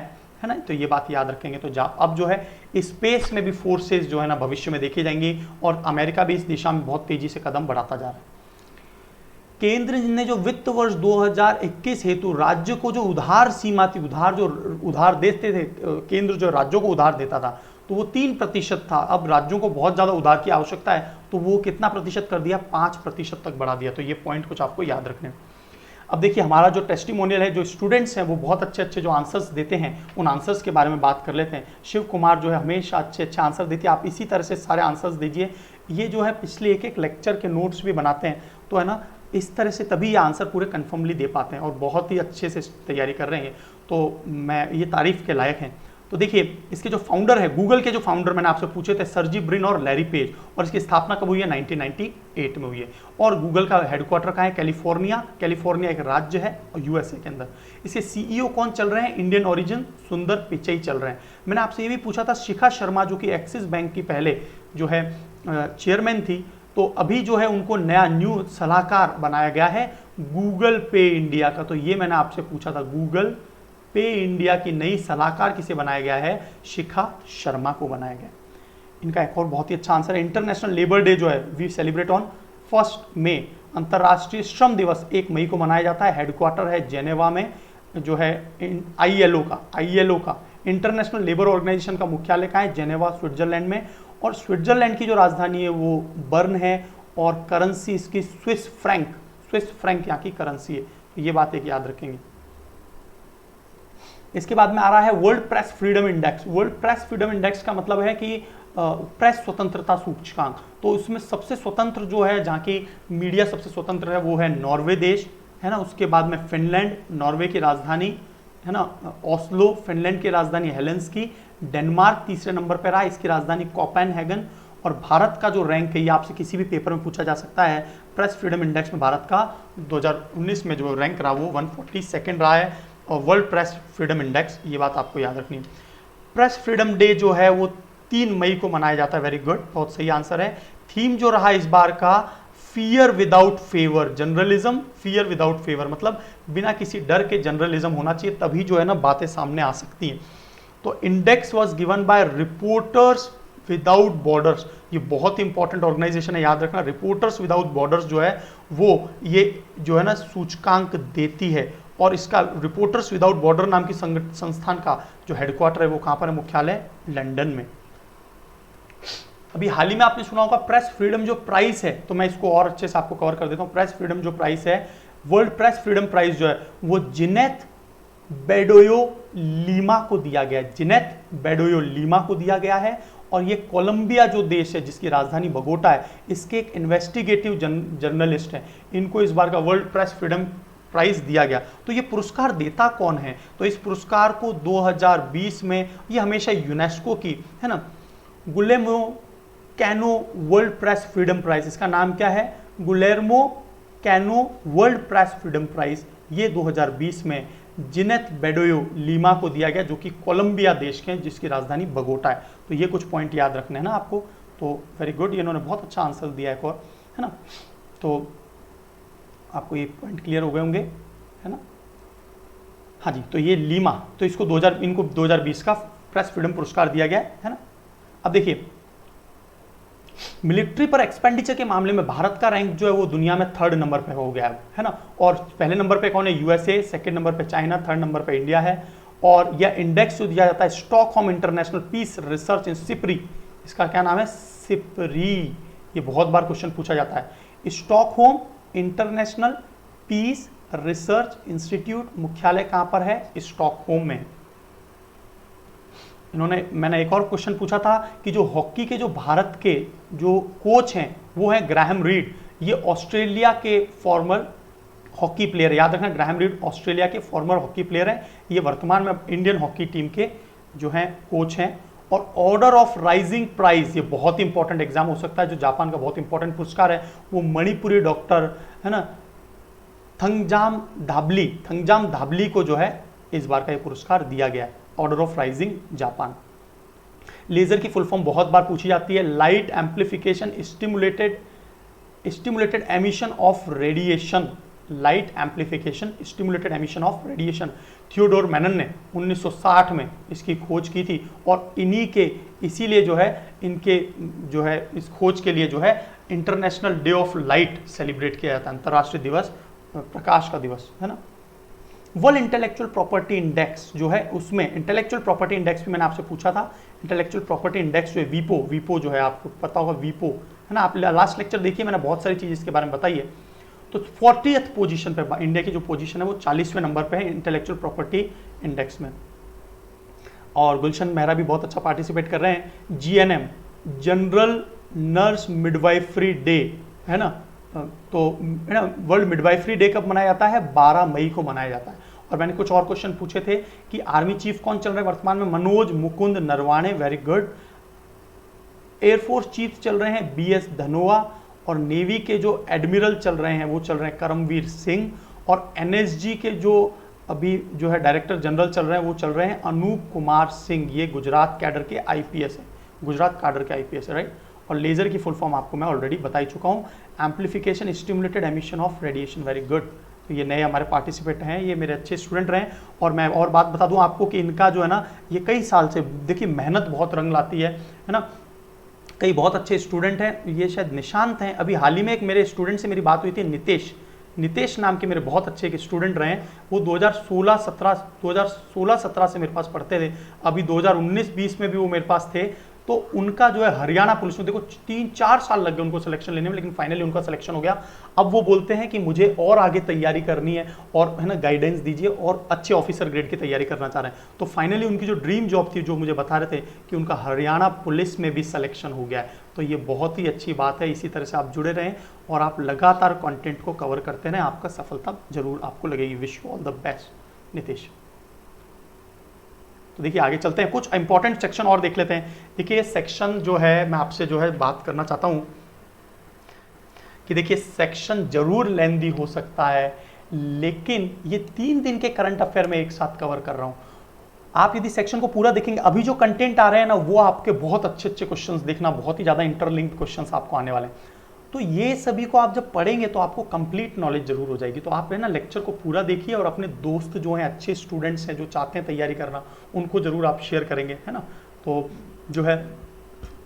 है ना। तो ये बात याद रखेंगे। तो अब जो है स्पेस में भी फोर्सेस जो है ना भविष्य में देखे जाएंगी, और अमेरिका भी इस दिशा में बहुत तेजी से कदम बढ़ाता जा रहा है। केंद्र ने जो वित्त वर्ष 2021 हेतु राज्य को जो उधार सीमा थी, उधार देते थे, केंद्र जो राज्यों को उधार देता था, तो वो 3% था। अब राज्यों को बहुत ज़्यादा उधार की आवश्यकता है, तो वो कितना प्रतिशत कर दिया? 5% तक बढ़ा दिया। तो ये पॉइंट कुछ आपको याद रखने हैं। अब देखिए हमारा जो टेस्टिमोनियल है, जो स्टूडेंट्स हैं वो बहुत अच्छे जो आंसर्स देते हैं, उन आंसर्स के बारे में बात कर लेते हैं। शिव कुमार जो है हमेशा अच्छे आंसर देती है, आप इसी तरह से सारे आंसर्स दीजिए। ये जो है पिछले एक लेक्चर के नोट्स भी बनाते हैं, तो है ना इस तरह से तभी ये आंसर पूरे कन्फर्मली दे पाते हैं, और बहुत ही अच्छे से तैयारी कर रहे हैं, तो मैं ये तारीफ के लायक हैं। तो देखिए इसके जो फाउंडर है, गूगल के जो फाउंडर मैंने आपसे पूछे थे, सर्जी ब्रिन और लैरी पेज, और इसकी स्थापना कब हुई है? 1998 में हुई है। और गूगल का हेडक्वार्टर कहाँ है? कैलिफोर्निया एक राज्य है और यूएसए के अंदर। इसके सीईओ कौन चल रहे हैं? इंडियन ओरिजिन सुंदर पिचई चल रहे हैं। मैंने आपसे ये भी पूछा था शिखा शर्मा जो कि एक्सिस बैंक की पहले जो है चेयरमैन थी, तो अभी जो है उनको न्यू सलाहकार बनाया गया है गूगल पे इंडिया का। तो ये मैंने आपसे पूछा था, गूगल पे इंडिया की नई सलाहकार किसे बनाया गया है? शिखा शर्मा को बनाया गया। इनका एक और बहुत ही अच्छा आंसर है, इंटरनेशनल लेबर डे जो है वी सेलिब्रेट ऑन 1 मई। अंतर्राष्ट्रीय श्रम दिवस 1 मई को मनाया जाता है। हेडक्वार्टर है जेनेवा में, जो है ILO का इंटरनेशनल लेबर ऑर्गेनाइजेशन का मुख्यालय कहाँ है? जेनेवा, स्विट्जरलैंड में। और स्विट्जरलैंड की जो राजधानी है वो बर्न है, और करेंसी इसकी स्विस फ्रैंक यहाँ की करेंसी है। तो ये बात एक याद रखेंगे। इसके बाद में आ रहा है world press freedom index. World press freedom index का मतलब है कि प्रेस स्वतंत्रता सूचकांक। तो उसमें सबसे स्वतंत्र जो है, जहाँ की मीडिया सबसे स्वतंत्र है, वो है नॉर्वे देश, है ना। उसके बाद में फिनलैंड, नॉर्वे की राजधानी, है ना, ओस्लो, फिनलैंड की राजधानी हेलेंस्की। डेनमार्क तीसरे नंबर पर रहा, इसकी राजधानी कोपेनहेगन। और भारत का जो रैंक है, ये आपसे किसी भी पेपर में पूछा जा सकता है, प्रेस फ्रीडम इंडेक्स में भारत का 2019 में जो रैंक रहा वो 142 रहा है। और वर्ल्ड प्रेस फ्रीडम इंडेक्स, ये बात आपको याद रखनी है। प्रेस फ्रीडम डे जो है वो 3 मई को मनाया जाता है। वेरी गुड, बहुत सही आंसर है। थीम जो रहा इस बार का, fear without favour, journalism fear without favour, मतलब बिना किसी डर के जर्नलिज्म होना चाहिए, तभी जो है ना बातें सामने आ सकती हैं। तो index was given by reporters without borders. ये बहुत इंपॉर्टेंट ऑर्गेनाइजेशन है, याद रखना। रिपोर्टर्स विदाउट बॉर्डर्स जो है वो ये जो है ना सूचकांक देती है। और इसका रिपोर्टर्स विदाउट बॉर्डर नाम की संस्थान का जो हेडक्वार्टर है वो कहाँ पर है? मुख्यालय लंदन में। अभी हाल ही में आपने सुना होगा प्रेस फ्रीडम जो प्राइज है, तो मैं इसको और अच्छे से आपको कवर कर देता हूँ। प्रेस फ्रीडम जो प्राइज है, वर्ल्ड प्रेस फ्रीडम प्राइज जो है वो जिनेथ बेडोयो लीमा को दिया गया है। जिनेथ बेडोयो लीमा को दिया गया है। और ये कोलंबिया जो देश है जिसकी राजधानी बगोटा है, इसके एक इन्वेस्टिगेटिव जर्नलिस्ट है, इनको इस बार का वर्ल्ड प्रेस फ्रीडम प्राइज दिया गया। तो ये पुरस्कार देता कौन है? तो इस पुरस्कार को 2020 में, ये हमेशा यूनेस्को की, है ना, Guillermo Cano world press freedom prize, इसका नाम क्या है? Guillermo Cano world press freedom prize. ये 2020 में जिनेथ बेडोयो लीमा को दिया गया, जो कि कोलंबिया देश के हैं, जिसकी राजधानी बगोटा है। तो ये कुछ पॉइंट याद रखने हैं ना आपको। तो वेरी गुड, इन्होंने बहुत अच्छा आंसर दिया है, है ना। तो आपको ये पॉइंट क्लियर हो गए होंगे, है ना। हाँ जी, तो ये लीमा, तो इसको इनको 2020 का प्रेस फ्रीडम पुरस्कार दिया गया है ना। अब देखिए, मिलिट्री पर एक्सपेंडिचर के मामले में भारत का रैंक जो है वो दुनिया में 3rd नंबर पे हो गया है ना। और पहले नंबर पे कौन है? यूएसए, सेकंड नंबर पे चाइना, 3rd नंबर पे इंडिया है। और यह इंडेक्स जो दिया जाता है Stockholm International Peace Research in SIPRI, इसका क्या नाम है? सिप्री। ये बहुत बार क्वेश्चन पूछा जाता है। Stockholm International Peace Research Institute, मुख्यालय कहां पर है? स्टॉकहोम में। मैंने एक और क्वेश्चन पूछा था कि जो हॉकी के जो भारत के जो कोच हैं वो है ग्राहम रीड। ये ऑस्ट्रेलिया के फॉर्मर हॉकी प्लेयर, याद रखना, ग्राहम रीड ऑस्ट्रेलिया के फॉर्मर हॉकी प्लेयर हैं। ये वर्तमान में इंडियन हॉकी टीम के जो हैं कोच हैं। और ऑर्डर ऑफ राइजिंग प्राइज, ये बहुत इंपॉर्टेंट एग्जाम हो सकता है, जो जापान का बहुत इंपॉर्टेंट पुरस्कार है, वो मणिपुरी डॉक्टर, है ना, थंगजाम धाबली को जो है इस बार का ये पुरस्कार दिया गया है। Order of Rising Japan. Laser की फुल फॉर्म बहुत बार पूछी जाती है, light amplification stimulated emission of radiation. Light amplification stimulated emission of radiation. Theodore Maiman ने 1960 में इसकी खोज की थी। और इसीलिए जो है इनके जो है इस खोज के लिए जो है international day of light celebrate किया जाता है, अंतर्राष्ट्रीय दिवस, प्रकाश का दिवस, है ना। वर्ल्ड इंटेलेक्चुअल प्रॉपर्टी इंडेक्स जो है, उसमें इंटेलेक्चुअल प्रॉपर्टी इंडेक्स भी मैंने आपसे पूछा था। इंटेलेक्चुअल प्रॉपर्टी इंडेक्स जो है वीपो जो है, आपको पता होगा वीपो, है ना। आप लास्ट लेक्चर देखिए, मैंने बहुत सारी चीज़ इसके बारे में बताई है। तो 40th पोजीशन पे इंडिया की जो पोजीशन है वो 40वें नंबर पे है इंटेलेक्चुअल प्रॉपर्टी इंडेक्स में। और गुलशन मेहरा भी बहुत अच्छा पार्टिसिपेट कर रहे हैं। GNM, general nurse midwifery day, है ना। तो है ना, वर्ल्ड मिडवाइफरी डे कब मनाया जाता है? 12 मई को मनाया जाता है। और मैंने कुछ और क्वेश्चन पूछे थे कि आर्मी चीफ कौन चल रहे हैं वर्तमान में? Manoj Mukund Naravane, very good. Air force chief चल रहे हैं BS धनोआ। और नेवी के जो एडमिरल चल रहे हैं वो चल रहे हैं करमवीर सिंह। और NSG के जो अभी जो है डायरेक्टर जनरल चल रहे हैं वो चल रहे हैं अनूप कुमार सिंह। ये गुजरात कैडर के IPS है, गुजरात कैडर के IPS है, राइट। और लेजर की फुल फॉर्म आपको मैं ऑलरेडी बता ही चुका हूँ, amplification stimulated emission of radiation, very good. तो ये नए हमारे पार्टिसिपेंट हैं, ये मेरे अच्छे स्टूडेंट रहे। और मैं और बात बता दूं आपको कि इनका जो है ना, ये कई साल से, देखिए मेहनत बहुत रंग लाती है ना। कई बहुत अच्छे स्टूडेंट हैं, ये शायद निशांत हैं। अभी हाल ही में एक मेरे स्टूडेंट से मेरी बात हुई थी, नितेश नाम के मेरे बहुत अच्छे एक स्टूडेंट रहे हैं, वो 2016-17 से मेरे पास पढ़ते थे, अभी 2019-20 में भी वो मेरे पास थे। तो उनका जो है हरियाणा पुलिस में, देखो 3-4 साल लग गए उनको सिलेक्शन लेने में, लेकिन फाइनली उनका सिलेक्शन हो गया। अब वो बोलते हैं कि मुझे और आगे तैयारी करनी है और है ना गाइडेंस दीजिए, और अच्छे ऑफिसर ग्रेड की तैयारी करना चाह रहे हैं। तो फाइनली उनकी जो ड्रीम जॉब थी, जो मुझे बता रहे थे कि उनका हरियाणा पुलिस में भी सिलेक्शन हो गया है। तो ये बहुत ही अच्छी बात है। इसी तरह से आप जुड़े रहें और आप लगातार कंटेंट को कवर करते रहें, आपका सफलता जरूर आपको लगेगी। Wish you all the best Nitesh. तो देखिए आगे चलते हैं, कुछ इंपॉर्टेंट सेक्शन और देख लेते हैं। देखिए ये सेक्शन जो है मैं आपसे जो है बात करना चाहता हूं कि देखिए सेक्शन जरूर लेंदी हो सकता है, लेकिन ये 3 दिन के करंट अफेयर में एक साथ कवर कर रहा हूं। आप यदि सेक्शन को पूरा देखेंगे, अभी जो कंटेंट आ रहे हैं ना, वो आपके बहुत अच्छे अच्छे क्वेश्चंस देखना, बहुत ही ज्यादा इंटरलिंक्ड क्वेश्चंस आपको आने वाले हैं। तो ये सभी को आप जब पढ़ेंगे तो आपको कंप्लीट नॉलेज जरूर हो जाएगी। तो आप है ना लेक्चर को पूरा देखिए, और अपने दोस्त जो हैं, अच्छे स्टूडेंट्स हैं जो चाहते हैं तैयारी करना, उनको जरूर आप शेयर करेंगे, है ना। तो जो है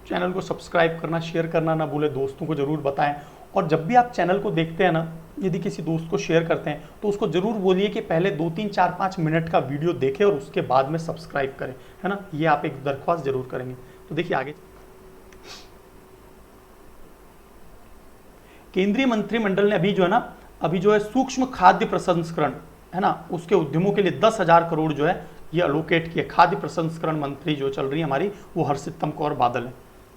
चैनल को सब्सक्राइब करना, शेयर करना ना भूले, दोस्तों को जरूर बताएं। और जब भी आप चैनल को देखते हैं ना, यदि किसी दोस्त को शेयर करते हैं तो उसको जरूर बोलिए कि पहले 2-3-4-5 मिनट का वीडियो देखें और उसके बाद में सब्सक्राइब करें, है ना। ये आप एक दरख्वास्त जरूर करेंगे। तो देखिए आगे, केंद्रीय मंत्रिमंडल ने अभी जो है सूक्ष्म खाद्य प्रसंस्करण, है ना, उसके उद्यमों के लिए 10,000 करोड़ जो है ये अलोकेट किए। खाद्य प्रसंस्करण मंत्री जो चल रही है हमारी, वो हरसिमरत कौर बादल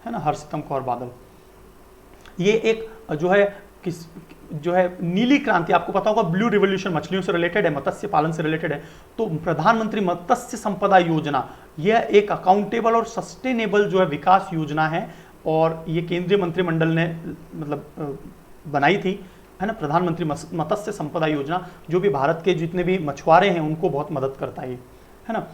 है ना, हरसिमरत कौर बादल। ये एक जो है नीली क्रांति, आपको पता होगा ब्लू रिवोल्यूशन मछलियों से रिलेटेड है, मत्स्य पालन से रिलेटेड है। तो प्रधानमंत्री मत्स्य संपदा योजना, यह एक अकाउंटेबल और सस्टेनेबल जो है विकास योजना है, और ये केंद्रीय मंत्रिमंडल ने मतलब बनाई थी, है ना, प्रधानमंत्री मत्स्य संपदा योजना, जो भी भारत के जितने भी मछुआरे हैं उनको बहुत मदद करता है ना।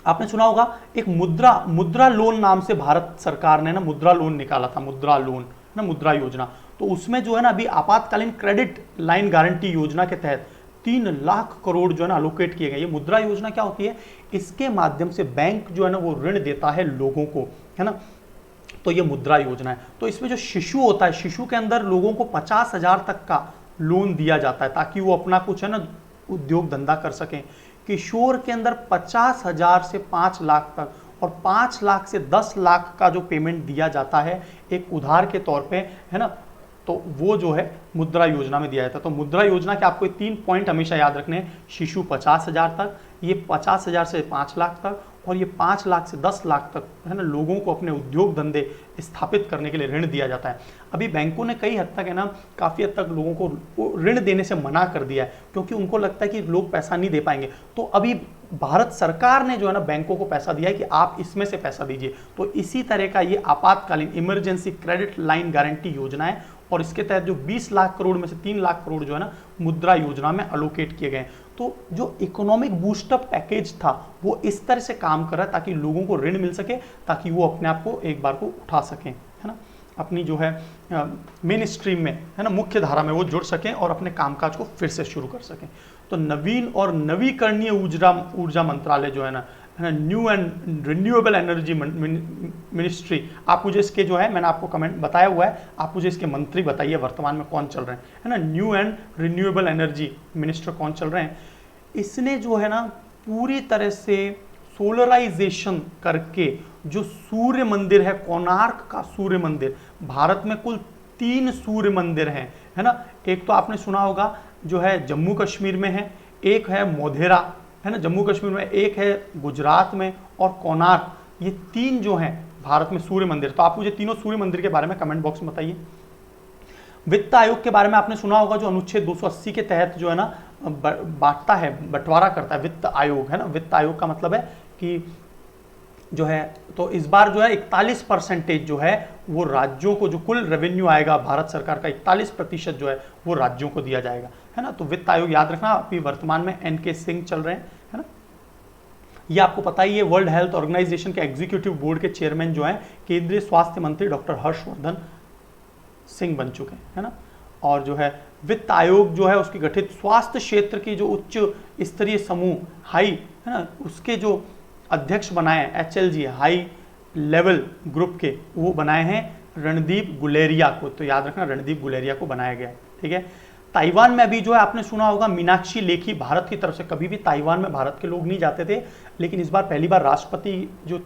आपने सुना होगा एक मुद्रा लोन नाम से भारत सरकार ने ना मुद्रा लोन निकाला था, मुद्रा लोन ना, मुद्रा योजना। तो उसमें जो है ना अभी आपातकालीन क्रेडिट लाइन गारंटी योजना के तहत 3 लाख करोड़ जो है ना अलोकेट किए गए। ये मुद्रा योजना क्या होती है? इसके माध्यम से बैंक जो है ना वो ऋण देता है लोगों को, है ना। तो ये मुद्रा योजना है। तो इसमें जो शिशु होता है, शिशु के अंदर लोगों को 50,000 तक का लोन दिया जाता है, ताकि वो अपना कुछ है ना उद्योग धंधा कर सकें। किशोर के अंदर 50,000 से 5 लाख तक, और 5 लाख से 10 लाख का जो पेमेंट दिया जाता है एक उधार के तौर पे, है ना, तो वो जो है मुद्रा योजना में दिया जाता है। तो मुद्रा योजना के आपको 3 पॉइंट हमेशा याद रखने हैं। शिशु 50,000 तक, ये 50,000 से 5 लाख तक, और ये 5 लाख से 10 लाख तक, है ना, लोगों को अपने उद्योग धंधे स्थापित करने के लिए ऋण दिया जाता है। अभी बैंकों ने कई हद तक है ना, काफ़ी हद तक लोगों को ऋण देने से मना कर दिया है, क्योंकि उनको लगता है कि लोग पैसा नहीं दे पाएंगे। तो अभी भारत सरकार ने जो है ना बैंकों को पैसा दिया है कि आप इसमें से पैसा दीजिए। तो इसी तरह का ये आपातकालीन इमरजेंसी क्रेडिट लाइन गारंटी योजना है, और इसके तहत जो 20 लाख करोड़ में से 3 लाख करोड़ जो है ना मुद्रा योजना में अलोकेट किए गए। तो जो इकोनॉमिक बूस्टअप पैकेज था वो इस तरह से काम कर रहा है ताकि लोगों को ऋण मिल सके, ताकि वो अपने आप को एक बार को उठा सकें, है ना, अपनी जो है मेन स्ट्रीम में, है ना, मुख्य धारा में वो जुड़ सकें और अपने कामकाज को फिर से शुरू कर सकें। तो नवीन और नवीकरणीय ऊर्जा मंत्रालय जो है ना, new and renewable energy ministry, आप मुझे इसके जो है मैंने आपको कमेंट बताया हुआ है, आप मुझे इसके मंत्री बताइए वर्तमान में कौन चल रहे हैं, है ना, new and renewable energy minister कौन चल रहे हैं। इसने जो है ना पूरी तरह से सोलराइजेशन करके जो सूर्य मंदिर है, कोणार्क का सूर्य मंदिर, भारत में कुल 3 सूर्य मंदिर हैं, है ना। एक तो आपने सुना होगा जो है जम्मू कश्मीर में है, एक है मोढेरा, है ना, जम्मू कश्मीर में, एक है गुजरात में, और कोणार्क, ये 3 जो हैं भारत में सूर्य मंदिर। तो आप मुझे तीनों सूर्य मंदिर के बारे में कमेंट बॉक्स में बताइए। वित्त आयोग के बारे में आपने सुना होगा, जो अनुच्छेद 280 के तहत जो है ना बांटता है, बंटवारा करता है वित्त आयोग, है ना। वित्त आयोग का मतलब है कि जो है, तो इस बार जो है 41% जो है वो राज्यों को, जो कुल रेवेन्यू आएगा भारत सरकार का 41% जो है वो राज्यों को दिया जाएगा, है ना। तो वित्त आयोग याद रखना, अभी वर्तमान में NK सिंह चल रहे हैं, है ना। ये आपको पता ही है, वर्ल्ड हेल्थ ऑर्गेनाइजेशन के एग्जीक्यूटिव बोर्ड के चेयरमैन जो हैं केंद्रीय स्वास्थ्य मंत्री डॉक्टर हर्षवर्धन सिंह बन चुके हैं, है ना। और जो है वित्त आयोग जो है उसकी गठित स्वास्थ्य क्षेत्र की जो उच्च स्तरीय समूह हाई, है ना, उसके जो अध्यक्ष बनाए हैं HLG हाई लेवल ग्रुप के, वो बनाए हैं रणदीप गुलेरिया को। तो याद रखना रणदीप गुलेरिया को बनाया गया है, ठीक है, ताइवान में अभी जो है आपने सुना होगा मीनाक्षी लेखी भारत की तरफ से, कभी भी ताइवान में भारत के लोग नहीं जाते थे, लेकिन इस बार पहली बार राष्ट्रपति जो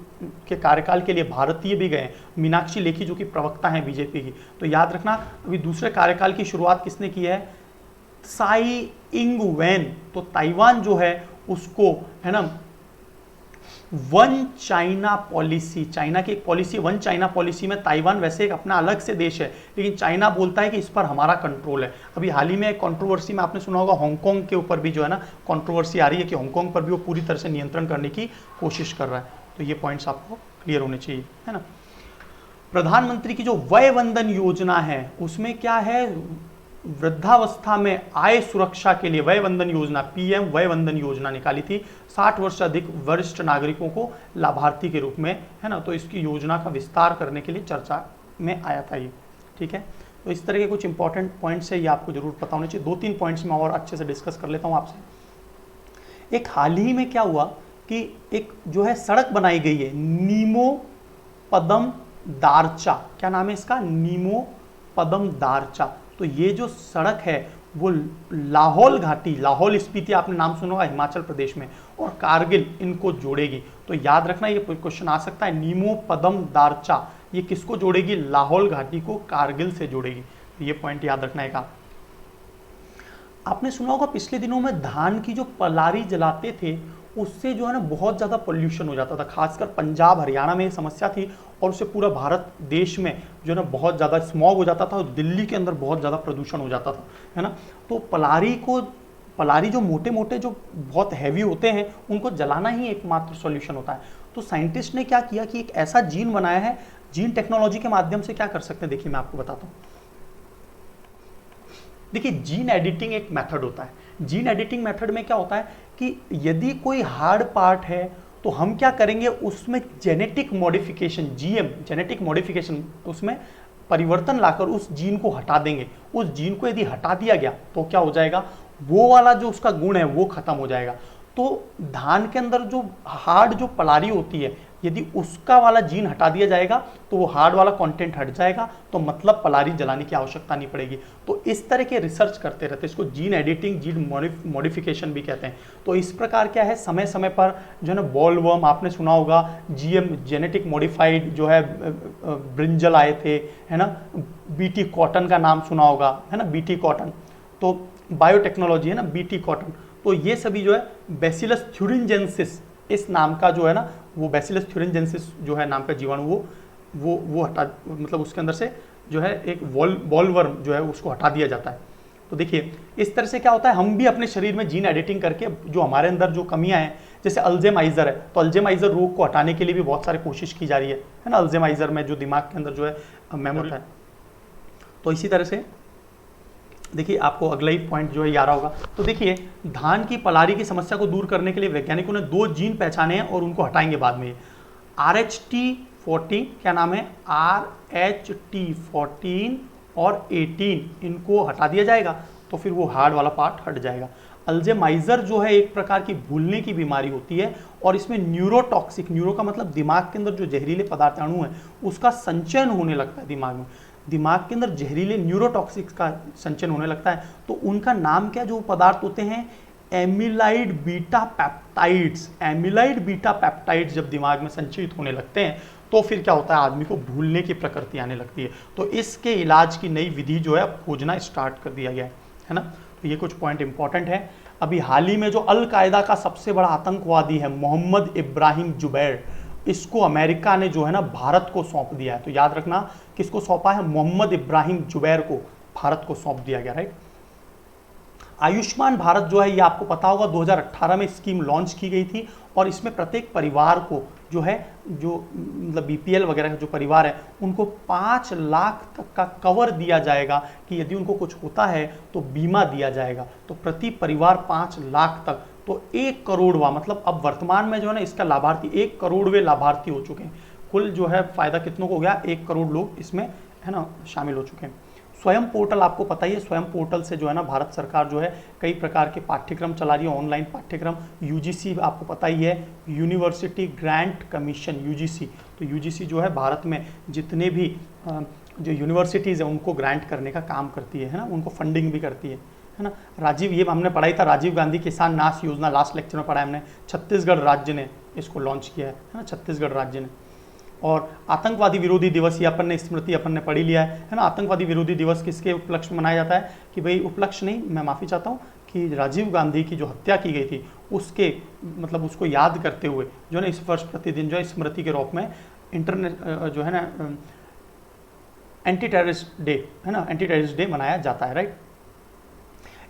के कार्यकाल के लिए भारतीय भी गए, मीनाक्षी लेखी जो कि प्रवक्ता हैं बीजेपी की। तो याद रखना अभी दूसरे कार्यकाल की शुरुआत किसने की है, साई इंग वेन। तो ताइवान जो है उसको है ना वन चाइना पॉलिसी, चाइना की एक पॉलिसी वन चाइना पॉलिसी में ताइवान वैसे एक अपना अलग से देश है, लेकिन चाइना बोलता है कि इस पर हमारा कंट्रोल है। अभी हाल ही में एक कंट्रोवर्सी में आपने सुना होगा हांगकांग के ऊपर भी जो है ना कंट्रोवर्सी आ रही है कि हांगकांग पर भी वो पूरी तरह से नियंत्रण करने की कोशिश कर रहा है। तो ये पॉइंट्स आपको क्लियर होने चाहिए, है ना। प्रधानमंत्री की जो वय वंदन योजना है उसमें क्या है, वृद्धावस्था में आय सुरक्षा के लिए वय वंदन योजना, पीएम वय वंदन योजना निकाली थी। 60 वर्ष से अधिक वरिष्ठ नागरिकों को लाभार्थी के रूप में, है ना। तो इसकी योजना का विस्तार करने के लिए चर्चा में आया था ये, ठीक है। तो इस तरह के कुछ इंपॉर्टेंट पॉइंट्स है, ये आपको जरूर पता होने चाहिए। 2-3 पॉइंट्स मैं और अच्छे से डिस्कस कर लेता हूँ आपसे। एक हाल ही में क्या हुआ कि एक जो है सड़क बनाई गई है, नीमो पदम दारचा, क्या नाम है इसका, नीमो पदम दारचा। तो ये जो सड़क है वो लाहौल घाटी, लाहौल स्पीति आपने नाम सुना होगा हिमाचल प्रदेश में, और कारगिल इनको जोड़ेगी। तो याद रखना ये क्वेश्चन आ सकता है, नीमो पदम दारचा ये किसको जोड़ेगी, लाहौल घाटी को कारगिल से जोड़ेगी। तो ये पॉइंट याद रखना है। आपने सुना होगा पिछले दिनों में धान की जो पलारी जलाते थे उससे जो है ना बहुत ज़्यादा पोल्यूशन हो जाता था, खासकर पंजाब हरियाणा में ये समस्या थी, और उससे पूरा भारत देश में जो है ना बहुत ज़्यादा स्मॉग हो जाता था, और दिल्ली के अंदर बहुत ज़्यादा प्रदूषण हो जाता था, है ना। तो पलारी जो मोटे मोटे जो बहुत हैवी होते हैं उनको जलाना ही एकमात्र सॉल्यूशन होता है। तो साइंटिस्ट ने क्या किया कि एक ऐसा जीन बनाया है, जीन टेक्नोलॉजी के माध्यम से क्या कर सकते हैं, देखिए मैं आपको बताता हूँ। देखिए जीन एडिटिंग एक मेथड होता है। जीन एडिटिंग मेथड में क्या होता है कि यदि कोई हार्ड पार्ट है तो हम क्या करेंगे, उसमें genetic modification, GM genetic modification, उसमें परिवर्तन लाकर उस जीन को हटा देंगे। उस जीन को यदि हटा दिया गया तो क्या हो जाएगा, वो वाला जो उसका गुण है वो खत्म हो जाएगा। तो धान के अंदर जो हार्ड जो पलारी होती है, यदि उसका वाला जीन हटा दिया जाएगा तो वो हार्ड वाला कंटेंट हट जाएगा, तो मतलब पलारी जलाने की आवश्यकता नहीं पड़ेगी। तो इस तरह के रिसर्च करते रहते हैं, इसको जीन एडिटिंग, जीन मॉडिफिकेशन भी कहते हैं। तो इस प्रकार क्या है, समय समय पर जो है ना बॉलवर्म आपने सुना होगा, जीएम जेनेटिक मॉडिफाइड जो है ब्रिंजल आए थे, है ना, बीटी कॉटन का नाम सुना होगा, है ना, बीटी कॉटन, तो बायोटेक्नोलॉजी है ना बीटी कॉटन। तो ये सभी जो है बैसिलस थ्यूरिंजेंसिस इस नाम का जो है ना, वो बैसिलस थ्यूरिंजेंसिस जो है नाम का जीवाणु वो हटा, मतलब उसके अंदर से जो है एक बॉलवर्म जो है उसको हटा दिया जाता है। तो देखिए इस तरह से क्या होता है, हम भी अपने शरीर में जीन एडिटिंग करके जो हमारे अंदर जो कमियां हैं, जैसे अल्जाइमर है, तो अल्जाइमर रोग को हटाने के लिए भी बहुत सारी कोशिश की जा रही है ना। अल्जाइमर में जो दिमाग के अंदर जो है मेमोरी है। तो इसी तरह से देखिए आपको अगला ही पॉइंट जो है याद होगा। तो देखिए धान की पलारी की समस्या को दूर करने के लिए वैज्ञानिकों ने 2 जीन पहचाने हैं और उनको हटाएंगे बाद में। RH14, क्या नाम है, RH14 और 18, इनको हटा दिया जाएगा तो फिर वो हार्ड वाला पार्ट हट जाएगा। अल्जाइमर जो है एक प्रकार की भूलने की बीमारी होती है, और इसमें न्यूरोटॉक्सिक, न्यूरो का मतलब दिमाग के अंदर जो जहरीले पदार्थ अणु है उसका संचयन होने लगता है दिमाग में, दिमाग के अंदर जहरीले न्यूरोटॉक्सिक्स का संचयन होने लगता है। तो उनका नाम क्या, जो पदार्थ होते हैं एमिलाइड बीटा पेप्टाइड्स। एमिलाइड बीटा पेप्टाइड्स जब दिमाग में संचित होने लगते हैं तो फिर क्या होता है, आदमी को भूलने की प्रकृति आने लगती है। तो इसके इलाज की नई विधि जो है खोजना स्टार्ट कर दिया गया है ना। तो ये कुछ पॉइंट इंपॉर्टेंट है। अभी हाल ही में जो अल कायदा का सबसे बड़ा आतंकवादी है मोहम्मद इब्राहिम जुबैर, इसको अमेरिका ने जो है ना भारत को सौंप दिया है। तो याद रखना किसको सौंपा है, मोहम्मद इब्राहिम जुबैर को भारत को सौंप दिया गया, राइट। आयुष्मान भारत जो है ये आपको पता होगा 2018 में स्कीम लॉन्च की गई थी, और इसमें प्रत्येक परिवार को जो है, जो मतलब बीपीएल वगैरह का जो परिवार है उनको 5 लाख तक का कवर दिया जाएगा कि यदि उनको कुछ होता है तो बीमा दिया जाएगा। तो प्रति परिवार 5 लाख तक, तो 1 करोड़वा, मतलब अब वर्तमान में जो है ना इसका लाभार्थी 1 करोड़वे लाभार्थी हो चुके हैं। कुल जो है फायदा कितनों को हो गया, 1 करोड़ लोग इसमें है ना शामिल हो चुके हैं। स्वयं पोर्टल आपको पता ही है, स्वयं पोर्टल से जो है ना भारत सरकार जो है कई प्रकार के पाठ्यक्रम चला रही है, ऑनलाइन पाठ्यक्रम। यूजीसी आपको पता ही है, यूनिवर्सिटी ग्रांट कमीशन, यूजीसी। तो यूजीसी जो है भारत में जितने भी जो यूनिवर्सिटीज़ हैं उनको ग्रांट करने का काम करती है ना, उनको फंडिंग भी करती है है ना। राजीव, ये हमने पढ़ाई था, राजीव गांधी किसान न्यास योजना, लास्ट लेक्चर में पढ़ा हमने। छत्तीसगढ़ राज्य ने इसको लॉन्च किया है ना, छत्तीसगढ़ राज्य ने। और आतंकवादी विरोधी दिवस, ये अपन ने स्मृति अपन ने पढ़ी लिया है ना। आतंकवादी विरोधी दिवस किसके उपलक्ष्य में मनाया जाता है कि भाई, उपलक्ष्य नहीं, मैं माफ़ी चाहता हूँ, कि राजीव गांधी की जो हत्या की गई थी उसके मतलब उसको याद करते हुए जो है ना, इस वर्ष प्रतिदिन जो है स्मृति के रूप में इंटरनेट जो है ना एंटी टेररिस्ट डे है ना, एंटी टेररिस्ट डे मनाया जाता है, राइट।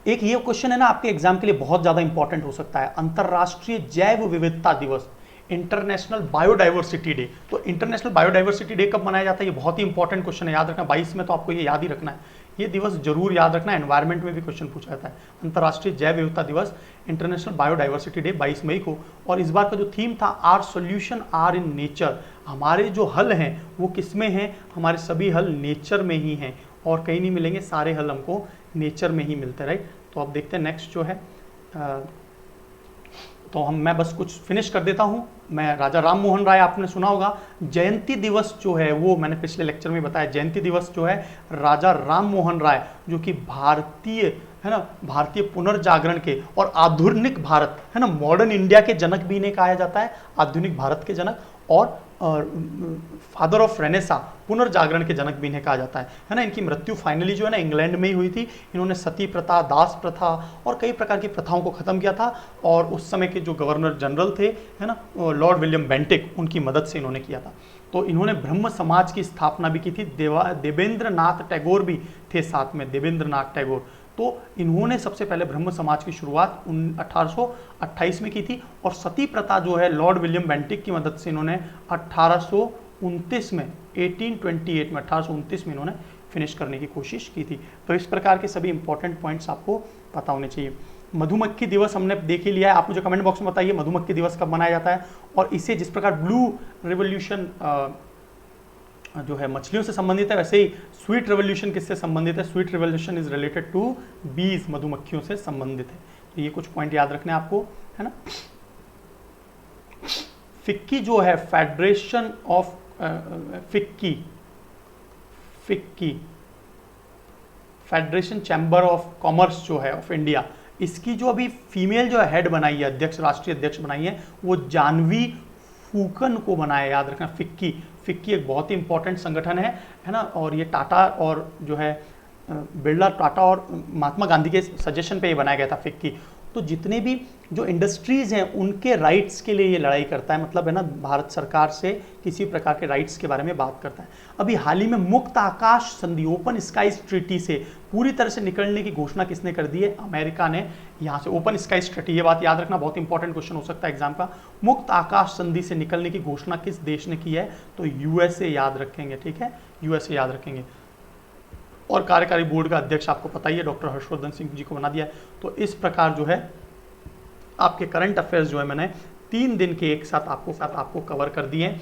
एक ये क्वेश्चन है ना आपके एग्जाम के लिए बहुत ज़्यादा इंपॉर्टेंट हो सकता है, अंतर्राष्ट्रीय जैव विविधता दिवस, इंटरनेशनल बायोडाइवर्सिटी डे। तो इंटरनेशनल बायोडाइवर्सिटी डे कब मनाया जाता है, ये बहुत ही इंपॉर्टेंट क्वेश्चन है, याद रखना। 22 में तो आपको ये याद ही रखना है, ये दिवस जरूर याद रखना है, एनवायरमेंट में भी क्वेश्चन पूछा जाता है। अंतर्राष्ट्रीय जैव विविधता दिवस, इंटरनेशनल बायोडाइवर्सिटी डे 22 मई को। और इस बार का जो थीम था, our solution are in nature, हमारे जो हल हैं वो किस में हैं, हमारे सभी हल नेचर में ही हैं और कहीं नहीं मिलेंगे, सारे हल हमको नेचर में ही मिलते हैं, राइट। तो अब देखते हैं नेक्स्ट जो है, तो मैं बस कुछ फिनिश कर देता हूँ। मैं राजा राम मोहन राय, आपने सुना होगा, जयंती दिवस जो है वो मैंने पिछले लेक्चर में बताया, जयंती दिवस जो है राजा राम मोहन राय, जो कि भारतीय है ना, भारतीय पुनर्जागरण के और आधुनिक भारत है ना, मॉडर्न इंडिया के जनक भी इन्हें कहा जाता है, आधुनिक भारत के जनक, और फादर ऑफ रेनेसा, पुनर्जागरण के जनक भी इन्हें कहा जाता है ना। इनकी मृत्यु फाइनली जो है ना इंग्लैंड में ही हुई थी। इन्होंने सती प्रथा, दास प्रथा और कई प्रकार की प्रथाओं को खत्म किया था, और उस समय के जो गवर्नर जनरल थे है ना, लॉर्ड विलियम बेंटिक, उनकी मदद से इन्होंने किया था। तो इन्होंने ब्रह्म समाज की स्थापना भी की थी। देवेंद्र नाथ टैगोर भी थे साथ में, देवेंद्र नाथ टैगोर। तो इन्होंने सबसे पहले ब्रह्म समाज की शुरुआत 1828 में की थी, और सती प्रथा जो है लॉर्ड विलियम बेंटिक की मदद से इन्होंने 1829 में 1829 में इन्होंने फिनिश करने की कोशिश की थी। तो इस प्रकार के सभी इंपॉर्टेंट पॉइंट्स आपको पता होने चाहिए। मधुमक्खी दिवस हमने देख ही लिया है, आप मुझे कमेंट बॉक्स में बताइए मधुमक्खी दिवस कब मनाया जाता है। और इसे जिस प्रकार ब्लू रिवॉल्यूशन जो है मछलियों से संबंधित है, वैसे ही स्वीट रेवोल्यूशन किससे संबंधित है, sweet revolution is related to bees, मधुमक्खियों से संबंधित है। तो ये कुछ पॉइंट याद रखने आपको है ना। फिक्की जो है, federation of FICCI federation chamber of commerce जो है ऑफ इंडिया, इसकी जो अभी फीमेल जो हेड बनाई है, अध्यक्ष, राष्ट्रीय अध्यक्ष बनाई है, वो जानवी फूकन को बनाया, याद रखना। फिक्की एक बहुत ही इंपॉर्टेंट संगठन है ना। और ये टाटा और जो है बिरला, टाटा और महात्मा गांधी के सजेशन पे ये बनाया गया था फिक्की। तो जितने भी जो इंडस्ट्रीज हैं उनके राइट्स के लिए ये लड़ाई करता है, मतलब है ना, भारत सरकार से किसी प्रकार के राइट्स के बारे में बात करता है। अभी हाल ही में मुक्त आकाश संधि, ओपन स्काईज ट्रीटी से पूरी तरह से निकलने की घोषणा किसने कर दी है, अमेरिका ने। यहाँ से ओपन स्काईज ट्रीटी, ये बात याद रखना, बहुत इंपॉर्टेंट क्वेश्चन हो सकता है एग्जाम का। मुक्त आकाश संधि से निकलने की घोषणा किस देश ने की है, तो यूएसए याद रखेंगे, ठीक है, यूएसए याद रखेंगे। और कार्यकारी बोर्ड का अध्यक्ष आपको पता ही है, डॉक्टर हर्षवर्धन सिंह जी को बना दिया है। तो इस प्रकार जो है आपके करंट अफेयर्स जो है मैंने 3 दिन के एक साथ आपको कवर कर दिए।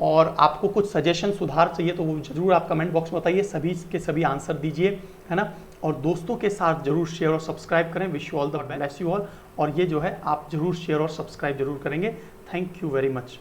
और आपको कुछ सजेशन, सुधार चाहिए तो वो जरूर आप कमेंट बॉक्स में बताइए, सभी के सभी आंसर दीजिए है ना। और दोस्तों के साथ जरूर शेयर और सब्सक्राइब करें। Wish you all the best, you all. और ये जो है आप जरूर शेयर और सब्सक्राइब जरूर करेंगे। Thank you very much.